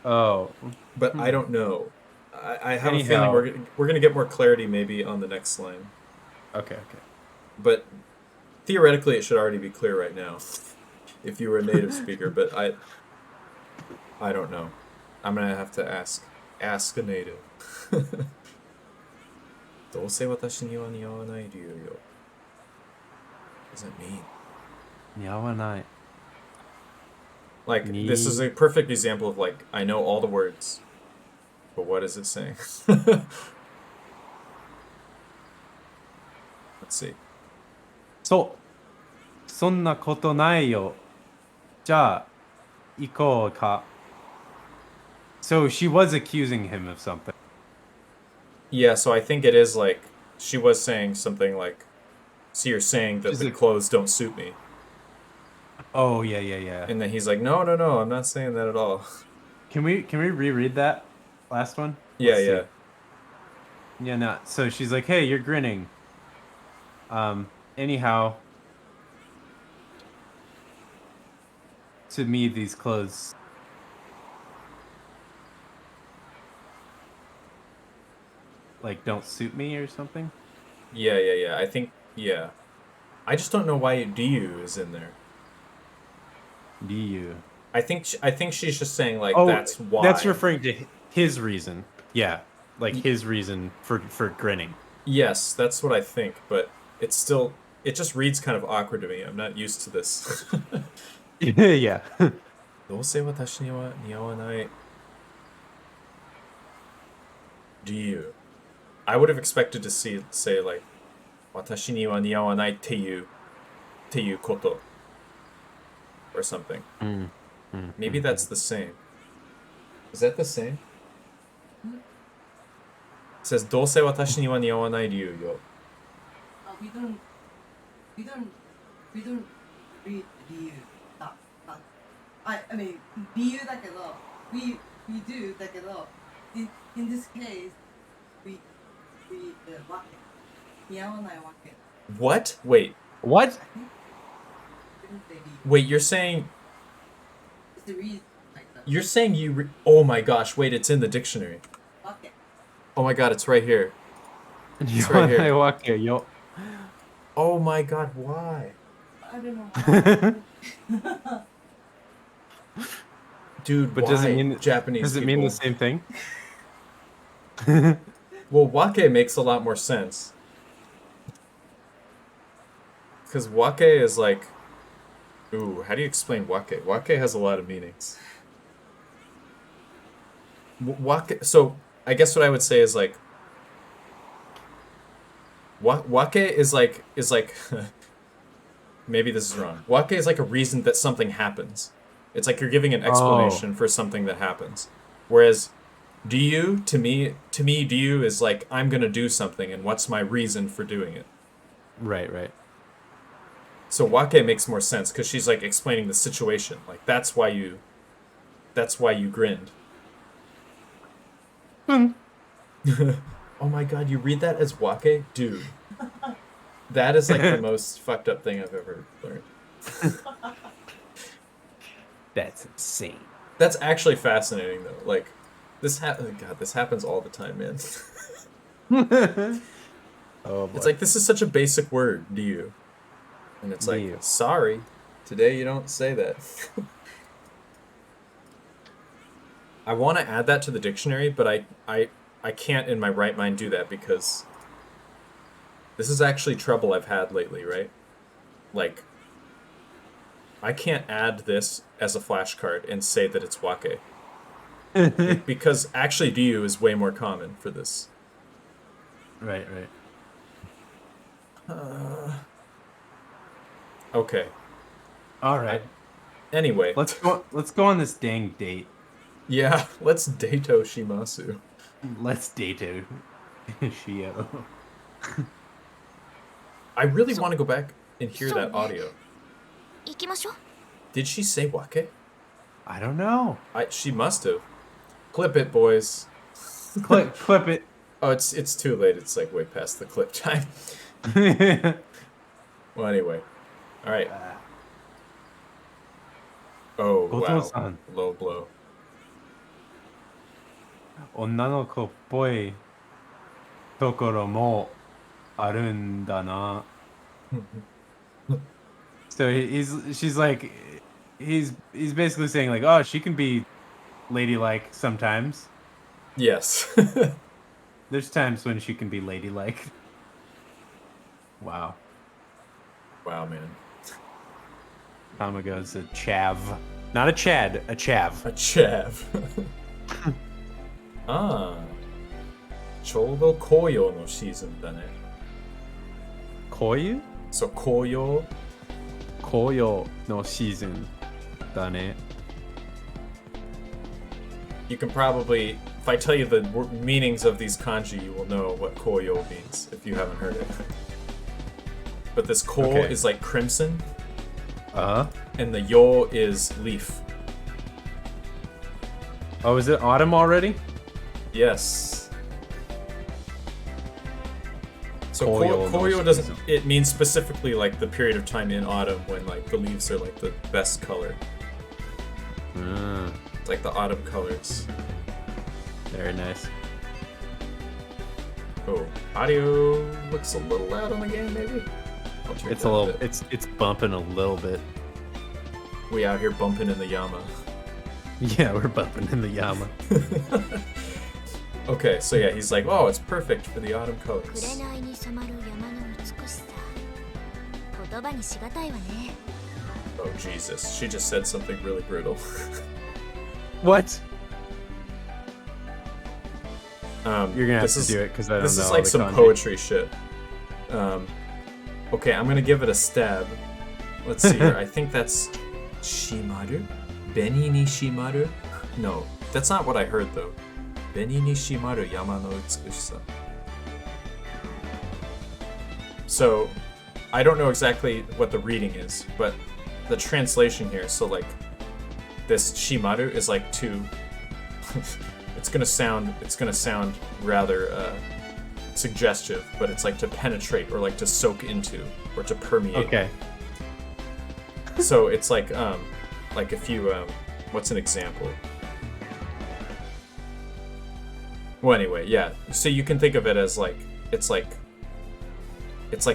Oh, But I don't know. I have a Anyhow. feeling we're gonna get more clarity maybe on the next line. okay, okay. But theoretically, it should already be clear right now, if you were a native speaker. But I don't know. I'm gonna have to ask a native. どうせ私には似合わない理由よ. What does that mean? 似合わない. Like, this is a perfect example of like, I know all the words, but what is it saying? Let's see. そう。そんなことないよ。じゃあ、行こうか. So she was accusing him of something. Yeah, so I think it is like, she was saying something like, so you're saying that She's the like- clothes don't suit me. Oh yeah, yeah, yeah. And then he's like, no, I'm not saying that at all. Can we reread that last one? Yeah, Let's see. yeah. Yeah, no. So she's like, "Hey, you're grinning." Anyhow, to me, these clothes like don't suit me or something. Yeah. I think, yeah. I just don't know why du is in there. Do you? I think she's just saying like Oh, that's why. that's referring to his reason. Yeah, like his reason for grinning. Yes, that's what I think, but it's still it just reads kind of awkward to me. I'm not used to this. Yeah. どうせ私には似合わない理由. I would have expected to say like 私には似合わないっていうこと or something. Maybe that's the same. Is that the same? It says どうせ私には似合わない理由よ. We don't read 理由だ。I mean 理由だけど we do だけど in this case we わけ似合わないわけ。 What? Wait. What? Didn't they be Wait, you're saying it's the reason like that. you're saying oh my gosh, wait, it's in the dictionary. わけ。 Oh my god, it's right here. It's right here. Yo. Oh my god, why? I don't know. Dude, But why? does it mean Japanese Does it people? mean the same thing? Well, wake makes a lot more sense. Because wake is like... Ooh, how do you explain wake? Wake has a lot of meanings. Wake... So, I guess what I would say is like... Wake is like maybe this is wrong. Wake is like a reason that something happens. It's like you're giving an explanation for something that happens. Whereas Ryu, to me, Ryu is like, I'm gonna do something, and what's my reason for doing it? Right. So Wake makes more sense because she's like explaining the situation. Like that's why you grinned. Oh my god, you read that as Wake? Dude. That is like the most fucked up thing I've ever learned. That's insane. That's actually fascinating though. Like this happens all the time, man. Oh boy. It's like this is such a basic word, do you? And it's like, Ryu. sorry, today you don't say that. I want to add that to the dictionary, but I can't in my right mind do that because this is actually trouble I've had lately, right? Like, I can't add this as a flashcard and say that it's wake. Because actually Ryu is way more common for this. Right. Okay. All right. Anyway. Let's go on this dang date. Yeah, let's dato shimasu. Let's date it. Shio. I really want to go back and hear So- that audio. 行きましょう。 Did she say wake? I don't know. She must have. Clip it, boys. Clip it. Oh, it's too late. It's like way past the clip time. Well, anyway. All right. Oh, wow. Goto-san. Low blow. 女の子っぽいところもあるんだな。So she's like, he's basically saying like, oh, she can be ladylike sometimes. Yes. There's times when she can be ladylike. Wow. Wow, man. Tamago's a chav. Not a chad, a chav. A chav. Ah. ちょうど紅葉のシーズンだね。紅葉? So 紅葉 紅葉のシーズンだね。 You can probably, if I tell you the meanings of these kanji, you will know what koyo means if you haven't heard it. But this ko Okay. is like crimson, Uh-huh. and the yo is leaf. Oh, is it autumn already? Yes. So Koyo no koyo doesn't, season. it means specifically like the period of time in autumn when like the leaves are like the best color. It's like the autumn colors. Very nice. Oh, audio looks a little loud on the game, maybe? I'll turn it It's a down little, bit. it's bumping a little bit. We out here bumping in the Yama. Yeah, we're bumping in the Yama. Okay, so yeah, he's like, oh, it's perfect for the autumn colors. 紅に染まる山の美しさ。言葉にしがたいわね。 Oh, Jesus. She just said something really brutal. What? You're gonna have this to is, do it because I don't This know. is all like the some kanji. poetry shit. Okay, I'm gonna give it a stab. Let's see here. I think that's Shimaru? Beni ni shimaru? No, that's not what I heard though. Beni ni shimaru yama no utsukushisa. So, I don't know exactly what the reading is, but the translation here, so like, this shimaru is like to... it's gonna sound rather suggestive, but it's like to penetrate or like to soak into or to permeate. Okay. So it's like if you what's an example? Well, anyway, yeah. So you can think of it as like it's like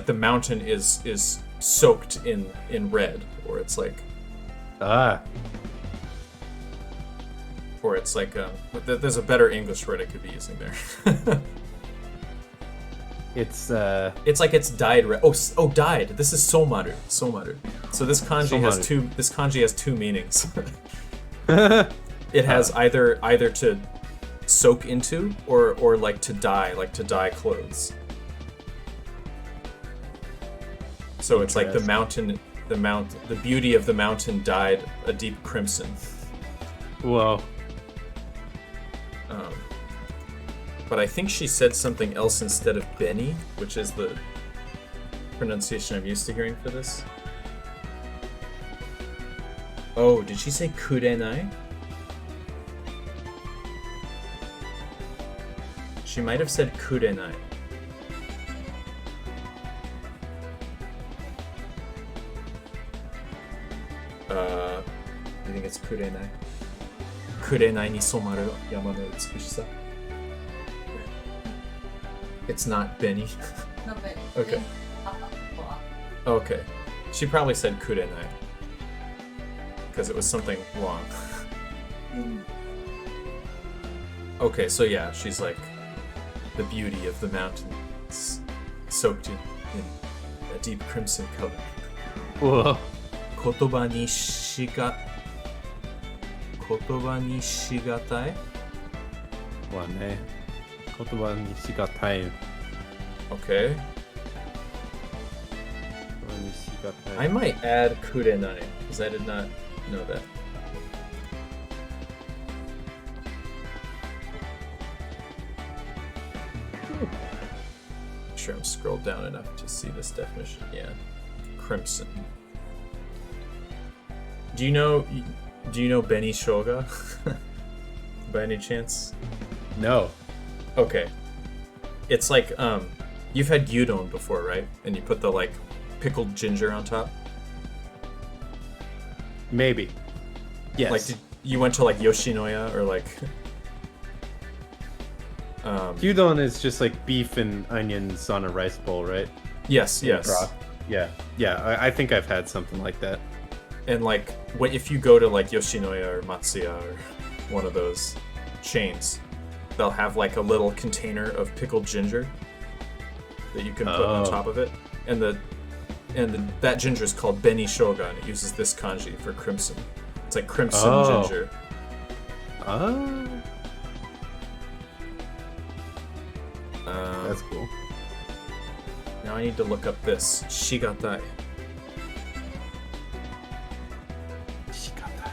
the mountain is soaked in red, or it's like or it's like there's a better English word I could be using there. It's It's like it's dyed red. Oh, dyed. This is somaru. Somaru. So this kanji has Somaru. two. This kanji has two meanings. It has either to soak into or like to dye clothes. So it's like the Interesting. the beauty of the mountain dyed a deep crimson. Whoa. But I think she said something else instead of Benny, which is the pronunciation I'm used to hearing for this. Oh, did she say kurenai? She might have said kurenai. I think it's kurenai. Kurenai ni somaru yama no utsukushisa. It's not Benny. No, but Okay. Okay. She probably said kurenai. Because it was something long. Okay, so yeah, she's like the beauty of the mountains soaked in a deep crimson color. Whoa. 言葉にしがたい Well, ne. Kotoba ni shigatai. Okay. Kotoba ni shigatai. I might add kurenai, because I did not know that. Make sure I'm scrolled down enough to see this definition. Yeah. Crimson. Do you know Beni Shoga? By any chance? No. Okay. It's like you've had gyudon before, right? And you put the like pickled ginger on top. Maybe. Yes. Like you went to like Yoshinoya or like Gyudon is just like beef and onions on a rice bowl, right? yes. Broth. Yeah. Yeah, I think I've had something like that. And like if you go to like Yoshinoya or Matsuya or one of those chains, they'll have like a little container of pickled ginger that you can put on top of it, and that ginger is called Beni Shoga, and it uses this kanji for crimson. It's like crimson ginger. Oh. That's cool. Now I need to look up this shigatai. Shigatai.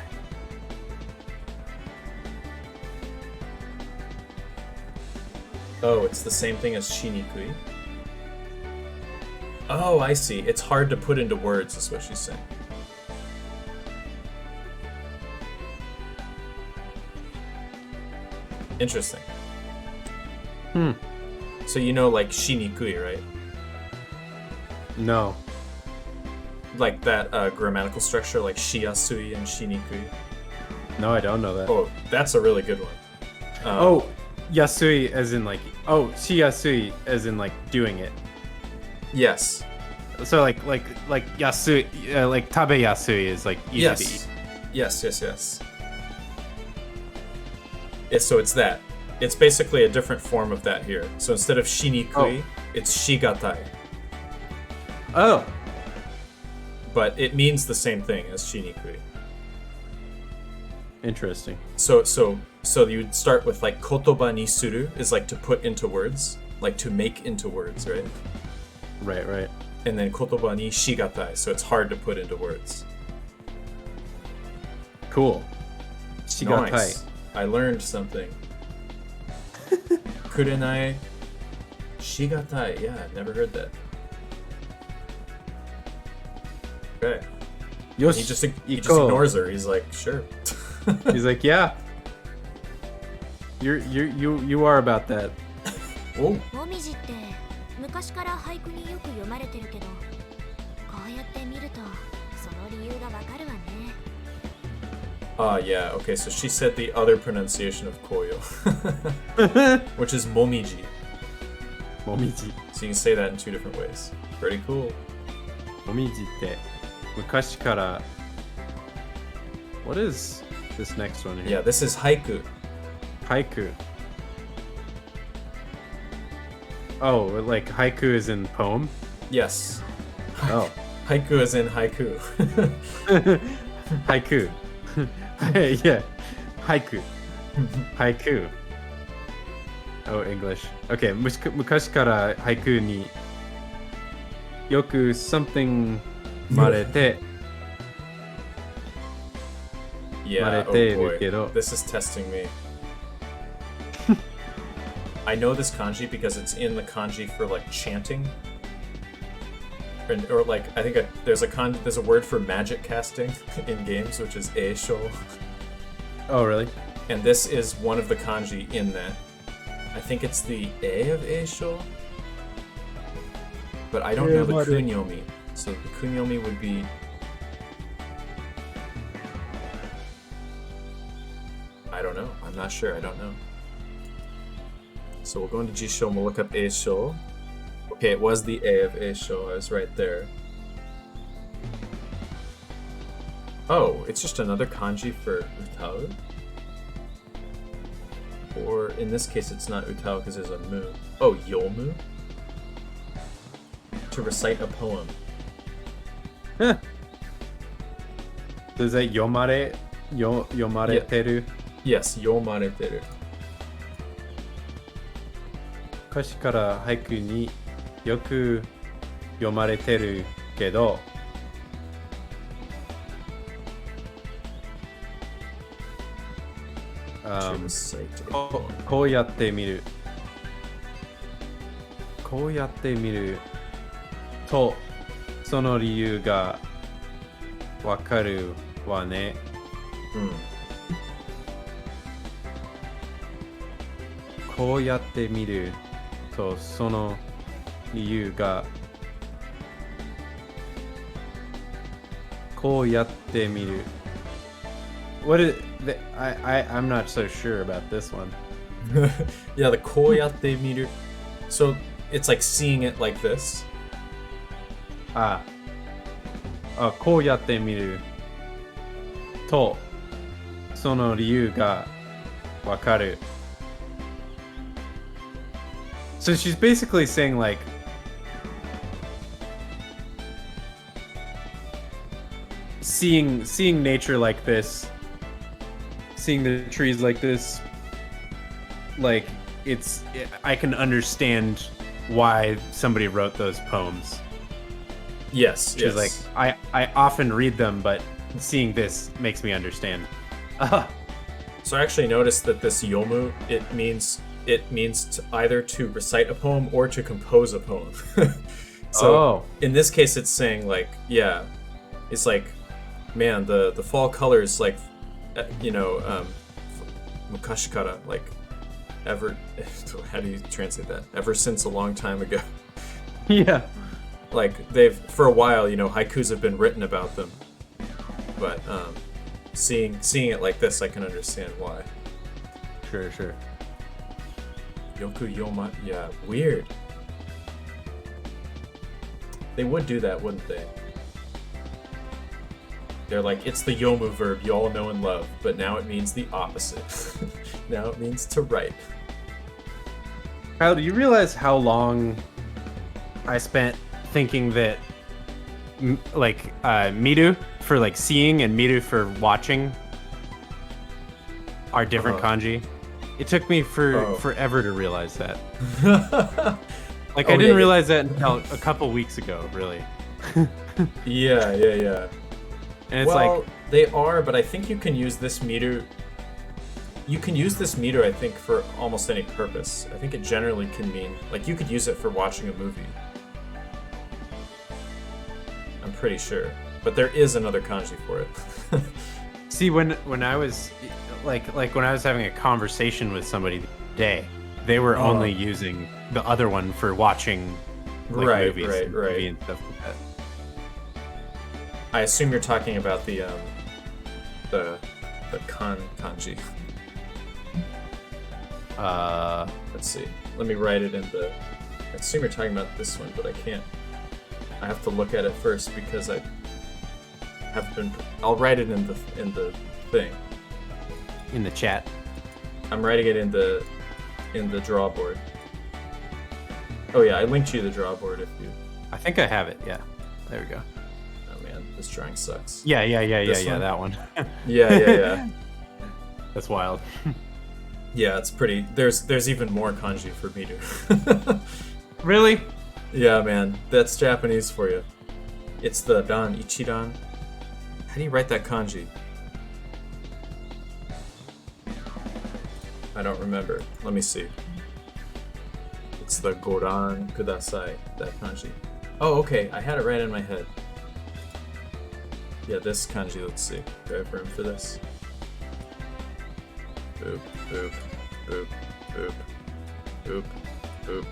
Oh, it's the same thing as shinikui. Oh, I see. It's hard to put into words, is what she's saying. Interesting. So you know like shinikui, right? No. Like that grammatical structure, like shiasui and shinikui. No, I don't know that. Oh, that's a really good one. Oh, yasui as in like shiyasui as in like doing it. Yes. So like yasui like tabe yasui is like easy to eat. Yes. So it's that. It's basically a different form of that here. So instead of shinikui, it's shigatai. Oh. But it means the same thing as shinikui. Interesting. So you'd start with like kotoba ni suru is like to put into words, like to make into words, right? Right. And then kotoba ni shigatai, so it's hard to put into words. Cool. Shigatai. Nice. I learned something. Kurenai shigatai. Yeah, I've never heard that. Okay. Yosh, He just ignores her. He's like, sure. He's like, yeah. You are about that. Oh. もみじって昔から俳句によく読まれてるけど、こうやって見るとその理由がわかるわね。Yeah, okay, so she said the other pronunciation of koyo, which is momiji. Momiji. So you can say that in two different ways. Pretty cool. もみじって昔から What is this next one Yeah, here? this is haiku. Haiku. Oh, like haiku is in poem? Yes. Oh. Haiku is in haiku. Haiku. Yeah. Haiku. Haiku. Oh, English. Okay, 昔から俳句に yoku something marete. Yeah, oh Marete boy. kedo. This is testing me. I know this kanji because it's in the kanji for like chanting. Or like I think there's a word for magic casting in games, which is eisho. Oh, really? And this is one of the kanji in that. I think it's the A of eisho. But I don't know the kunyomi. So the kunyomi would be... I don't know. I'm not sure. I don't know. So we'll go into Jisho and we'll look up eisho. Okay, it was the A of eisho. I was right there. Oh, it's just another kanji for utau? Or in this case, it's not utau because there's a mu. Oh, yomu? To recite a poem. Huh. Does that yomareteru? Yes, yomareteru. 歌詞から俳句によく読まれてるけど、To recite a poem. こうやってみる。こうやってみると、その理由がわかるわね。こうやってみると、その理由がこうやってみる。What is I'm not so sure about this one. Yeah, the koyatte miru. So it's like seeing it like this. こうやってみるとその理由がわかる。So she's basically saying like seeing nature like this, seeing the trees like this, like I can understand why somebody wrote those poems. Yes, She's like, I often read them, but seeing this makes me understand. So I actually noticed that this yomu, it means to either to recite a poem or to compose a poem. So in this case, it's saying like, yeah, it's like, man, the fall colors, like, mukashikara, like, ever, how do you translate that? Ever since a long time ago. Yeah. Like, for a while, haikus have been written about them. But seeing it like this, I can understand why. Sure. Yoku yoma, yeah, weird. They would do that, wouldn't they? They're like, it's the yomu verb you all know and love, but now it means the opposite. Now it means to write. Kyle, do you realize how long I spent thinking that miru for like seeing and miru for watching are different kanji? It took me forever to realize that. Like, I didn't realize that until a couple weeks ago, really. Yeah. And it's like, they are, but I think you can use this miru. You can use this miru, I think, for almost any purpose. I think it generally can mean, like, you could use it for watching a movie. I'm pretty sure. But there is another kanji for it. see, when I was like when I was having a conversation with somebody today, they were only using the other one for watching movies and TV and stuff like that. I assume you're talking about the kanji. Let's see. Let me write it in the. I assume you're talking about this one, but I can't. I have to look at it first because I have been. I'll write it in the thing. In the chat. I'm writing it in the drawboard. Oh yeah, I linked you the drawboard if you. I think I have it. Yeah. There we go. Oh man, this drawing sucks. Yeah. One? That one. Yeah. That's wild. Yeah, it's pretty. There's even more kanji for miru. Really? Yeah, man, that's Japanese for you. It's the dan, ichidan. How do you write that kanji? I don't remember. Let me see. It's the goran kudasai, that kanji. Oh, okay, I had it right in my head. Yeah, this kanji, let's see. Do I have room for this? Boop, boop, boop, boop, boop, boop.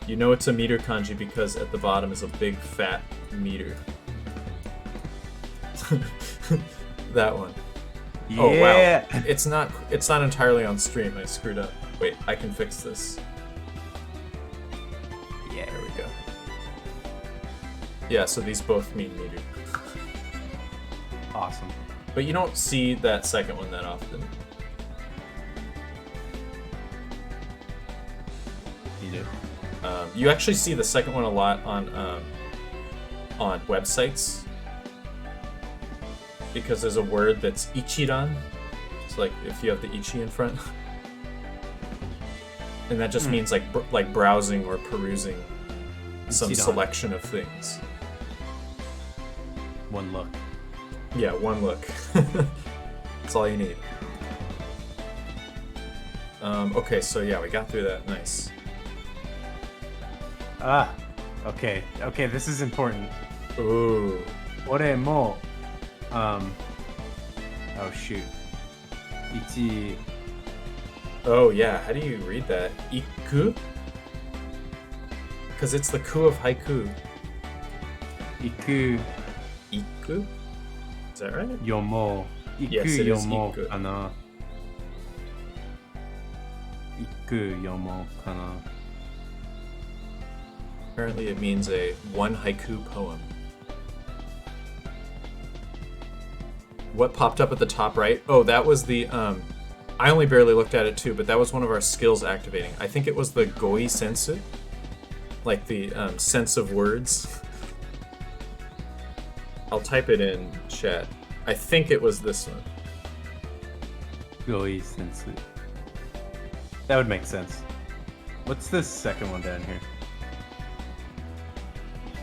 You know it's a meter kanji because at the bottom is a big fat meter. That one. Yeah. Oh wow. It's not entirely on stream. I screwed up. Wait, I can fix this. Yeah. There we go. Yeah, so these both mean meter. Awesome. But you don't see that second one that often. You do. You actually see the second one a lot on websites because there's a word that's ichiran. It's like if you have the ichi in front, and that just means like browsing or perusing some Ichiran. selection of things. One look. Yeah, one look. That's all you need. Okay, so yeah, we got through that. Nice. Ah. Okay. Okay. This is important. Ooh. Ore mo. Oh shoot. Ichi. Oh yeah, how do you read that? Iku? Because it's the ku of haiku. Iku Iku? Is that right? yomo. Iku Yes, it is yomo iku. kana. Iku yomo kana. Apparently it means a one haiku poem. What popped up at the top right? Oh, that was the, I only barely looked at it too, but that was one of our skills activating. I think it was the goi sensu. Like the sense of words. I'll type it in chat. I think it was this one. Goi sensu. That would make sense. What's the second one down here?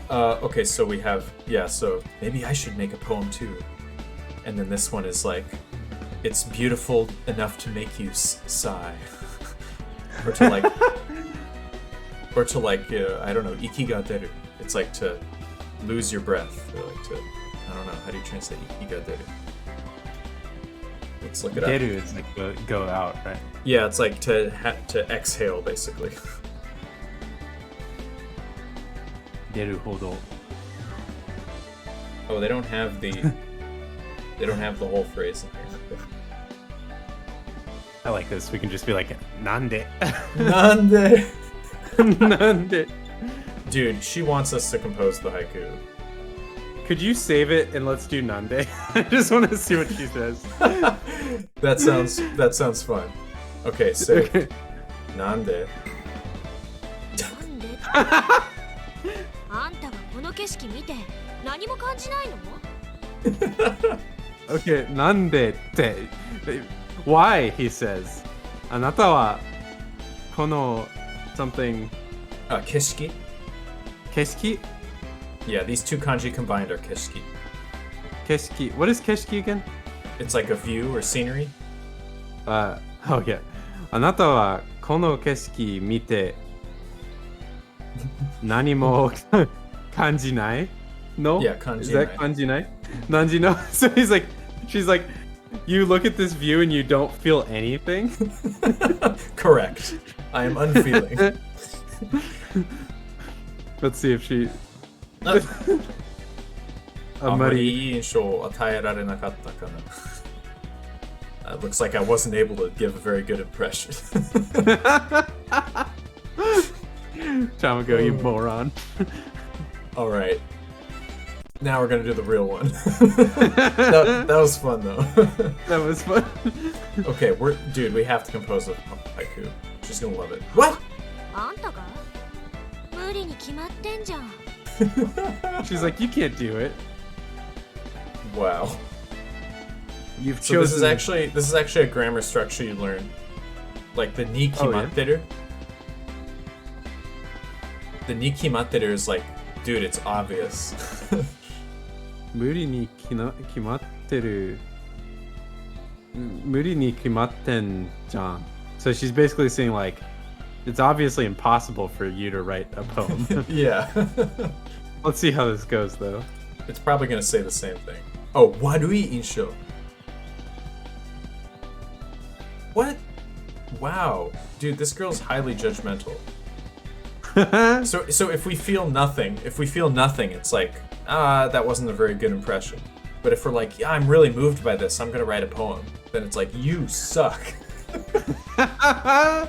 Okay, so we have, yeah, so maybe I should make a poem too. And then this one is like, it's beautiful enough to make you sigh. or to like, I don't know, ikigaderu. It's like to lose your breath. Or like to, I don't know, how do you translate ikigaderu? Let's look it up. Deru is like go out, right? Yeah, it's like to exhale, basically. Deru hodo. Oh, they don't have the whole phrase in here. I like this. We can just be like, Nande. Nande. Nande. Dude, she wants us to compose the haiku. Could you save it and let's do Nande? I just want to see what she says. That sounds fun. Okay, save. Nande. なんであんたがこの景色見て何も感じないの Okay, Nande te. Why, he says. あなたはこの something Kishiki? 景色 Yeah, these two kanji combined are kishiki. 景色 What is 景色 again? It's like a view or scenery. Oh yeah. あなたはこの景色見て何も感じない No? Yeah, kanji Is that nai. kanji nai? Nanji no? So she's like, you look at this view and you don't feel anything? Correct. I am unfeeling. Let's see if she... あまりいい印象を与えられなかったかな。Looks like I wasn't able to give a very good impression. Tamago, you moron. Alright. Now we're gonna do the real one. that was fun though. That was fun. Okay, dude, we have to compose a haiku. She's gonna love it. What? あんたが無理に決まってんじゃん She's like, you can't do it. Wow. You've So chosen... this is actually a grammar structure you learn. Like the ni Oh, yeah? kimatteru. The nikimatteru is like, dude, it's obvious. 無理に決まってる。無理に決まってんじゃん。So she's basically saying like, it's obviously impossible for you to write a poem. Yeah. Let's see how this goes though. It's probably gonna say the same thing. Oh, warui insho. What? Wow. Dude, this girl's highly judgmental. So if we feel nothing, it's like, that wasn't a very good impression. But if we're like, yeah, I'm really moved by this, I'm gonna write a poem, then it's like, you suck. I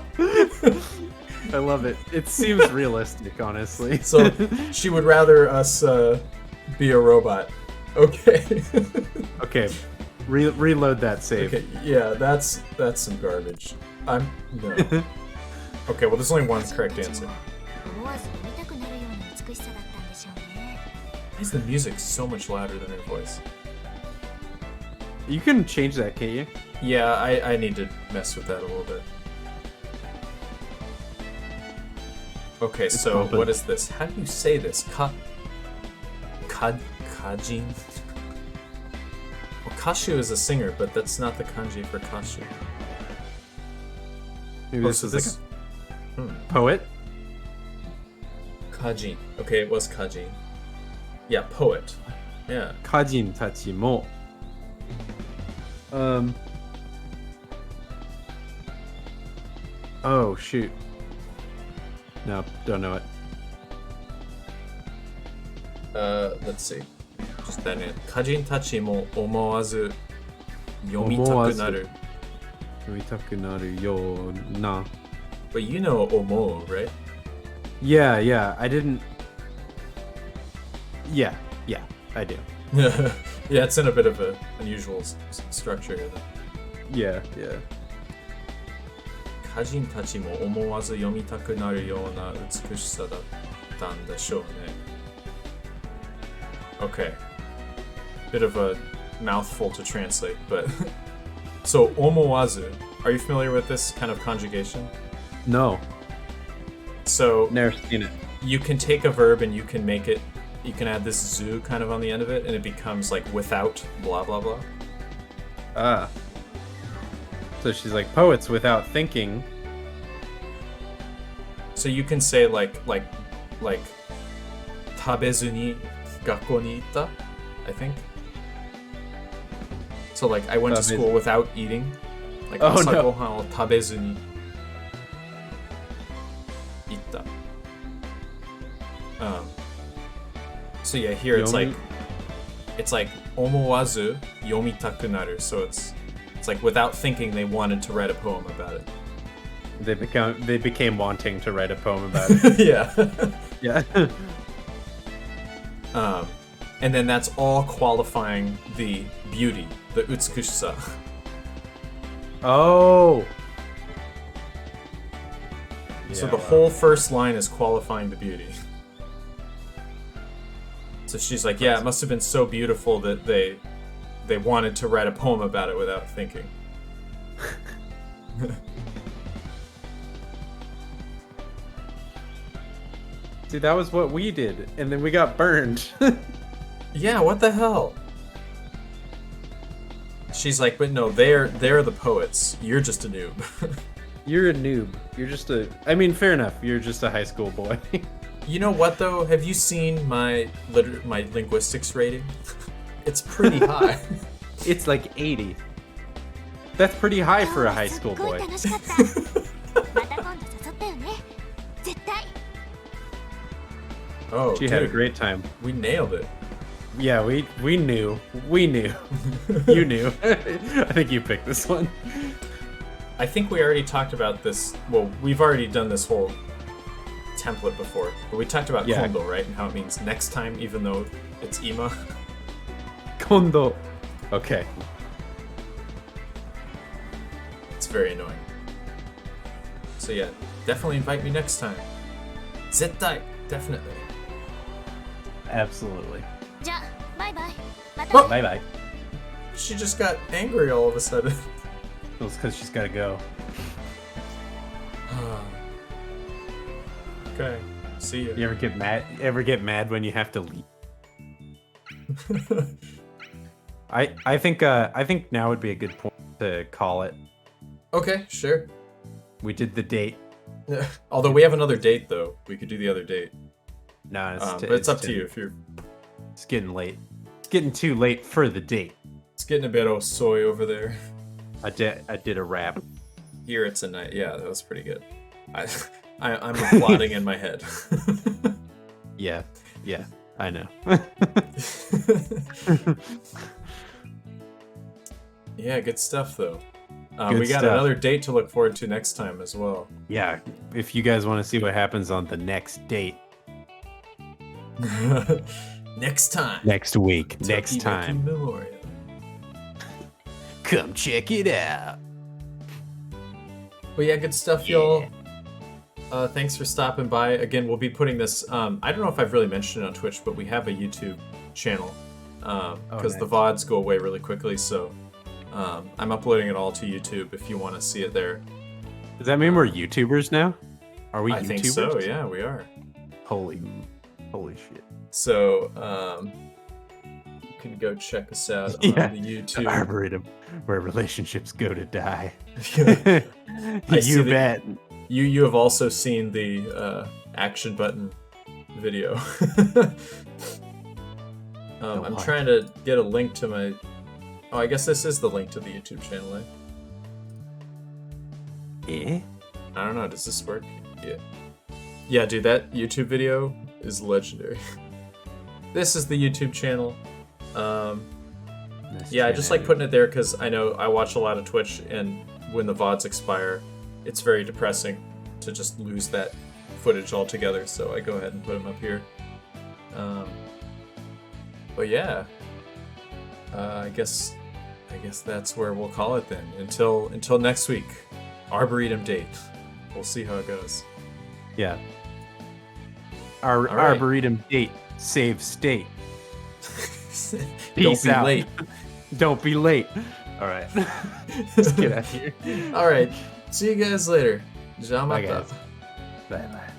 love it. It seems realistic, honestly. So she would rather us be a robot. Okay. Okay, reload that save. Okay, yeah, that's some garbage. No. Okay, well, there's only one correct answer. 思わず読みたくなるような美しさだったんでしょうね。 Why is the music so much louder than her voice? You can change that, can't you? Yeah, I need to mess with that a little bit. Okay, so bumping. what is this? How do you say this? Kajin? Well, Kashu is a singer, but that's not the kanji for Kashu. Maybe Oh, this so is this... like a poet? Kajin. Okay, it was Kajin. Yeah, poet. Yeah. 歌人たちも Oh shoot. No, don't know it. Let's see. Just that it. 歌人たちも思わず読みたくなる。読みたくなるような But you know omo, right? Yeah, I didn't. Yeah, I do. Yeah, it's in a bit of an unusual structure here. Yeah. 歌人たちも思わず読みたくなるような美しさだったんでしょうね。Okay. Bit of a mouthful to translate, but so omowazu. Are you familiar with this kind of conjugation? No, So never seen it. you can take a verb and you can add this zu kind of on the end of it, and it becomes like without blah blah blah. Ah. So she's like poets without thinking. So you can say like tabezu ni gakko ni itta, I think. So like I went to Tabezu. school without eating. Like Oh, asa no. gohan wo tabezu ni itta. So yeah, here it's Yomi- like omowazu yomitaku naru. So it's like without thinking they wanted to write a poem about it. They became wanting to write a poem about it. Yeah. Yeah. And then that's all qualifying the beauty, the utsukushisa. Oh. So Yeah, the wow. whole first line is qualifying the beauty. So she's like, yeah, it must have been so beautiful that they wanted to write a poem about it without thinking. See, that was what we did, and then we got burned. Yeah, what the hell? She's like, but no, they're the poets. You're just a noob. You're a noob. You're just a. I mean, fair enough. You're just a high school boy. You know what though? Have you seen my linguistics rating? It's pretty high. It's like 80. That's pretty high for a high school すっごい boy. 楽しかった。また今度誘ったよね。絶対。 Oh, She had a dude, great time. we nailed it. Yeah, we knew. We knew. You knew. I think you picked this one. I think we already talked about this. Well, we've already done this whole template before, but we talked about Yeah. kondo, right? And how it means next time, even though it's ima. Kondo. Okay. It's very annoying. So yeah, definitely invite me next time. Zettai, definitely. Absolutely. じゃあ、バイバイ。またね。 Bye bye. She just got angry all of a sudden. Well, it's because she's got to go. Okay. See ya. You ever get mad? Ever get mad when you have to leave? I think now would be a good point to call it. Okay, sure. We did the date. Although we have another date though, we could do the other date. No, But it's up to you if you're. It's getting late. It's getting too late for the date. It's getting a bit soy over there. I did a rap. Here it's a night. Yeah, that was pretty good. I'm applauding in my head. Yeah, I know. Yeah, good stuff though. Good we got stuff. another date to look forward to next time as well. Yeah, if you guys want to see what happens on the next date, Next time. next week, next Tokimeki time, Memorial. come check it out. Well, yeah, good stuff, y'all. Thanks for stopping by. Again, we'll be putting this. I don't know if I've really mentioned it on Twitch, but we have a YouTube channel because the VODs go away really quickly. So I'm uploading it all to YouTube if you want to see it there. Does that mean we're YouTubers now? Are we I YouTubers? think so. Yeah, we are. Holy shit. So you can go check us out on Yeah, the The YouTube. Arboretum, where relationships go to die. I see You that- bet. You have also seen the action button video. I'm what? trying to get a link to my. Oh, I guess this is the link to the YouTube channel. Eh? I don't know. Does this work? Yeah. Yeah, dude, that YouTube video is legendary. This is the YouTube channel. Yeah, I just like putting it there because I know I watch a lot of Twitch, and when the VODs expire, it's very depressing to just lose that footage altogether. So I go ahead and put them up here. But yeah, I guess that's where we'll call it then. Until next week, Arboretum date. We'll see how it goes. Yeah. Our right. Arboretum date save state. Don't Peace be out. late. Don't be late. All right. Let's get out of here. All right. See you guys later. Bye, Jamata. guys. Bye bye.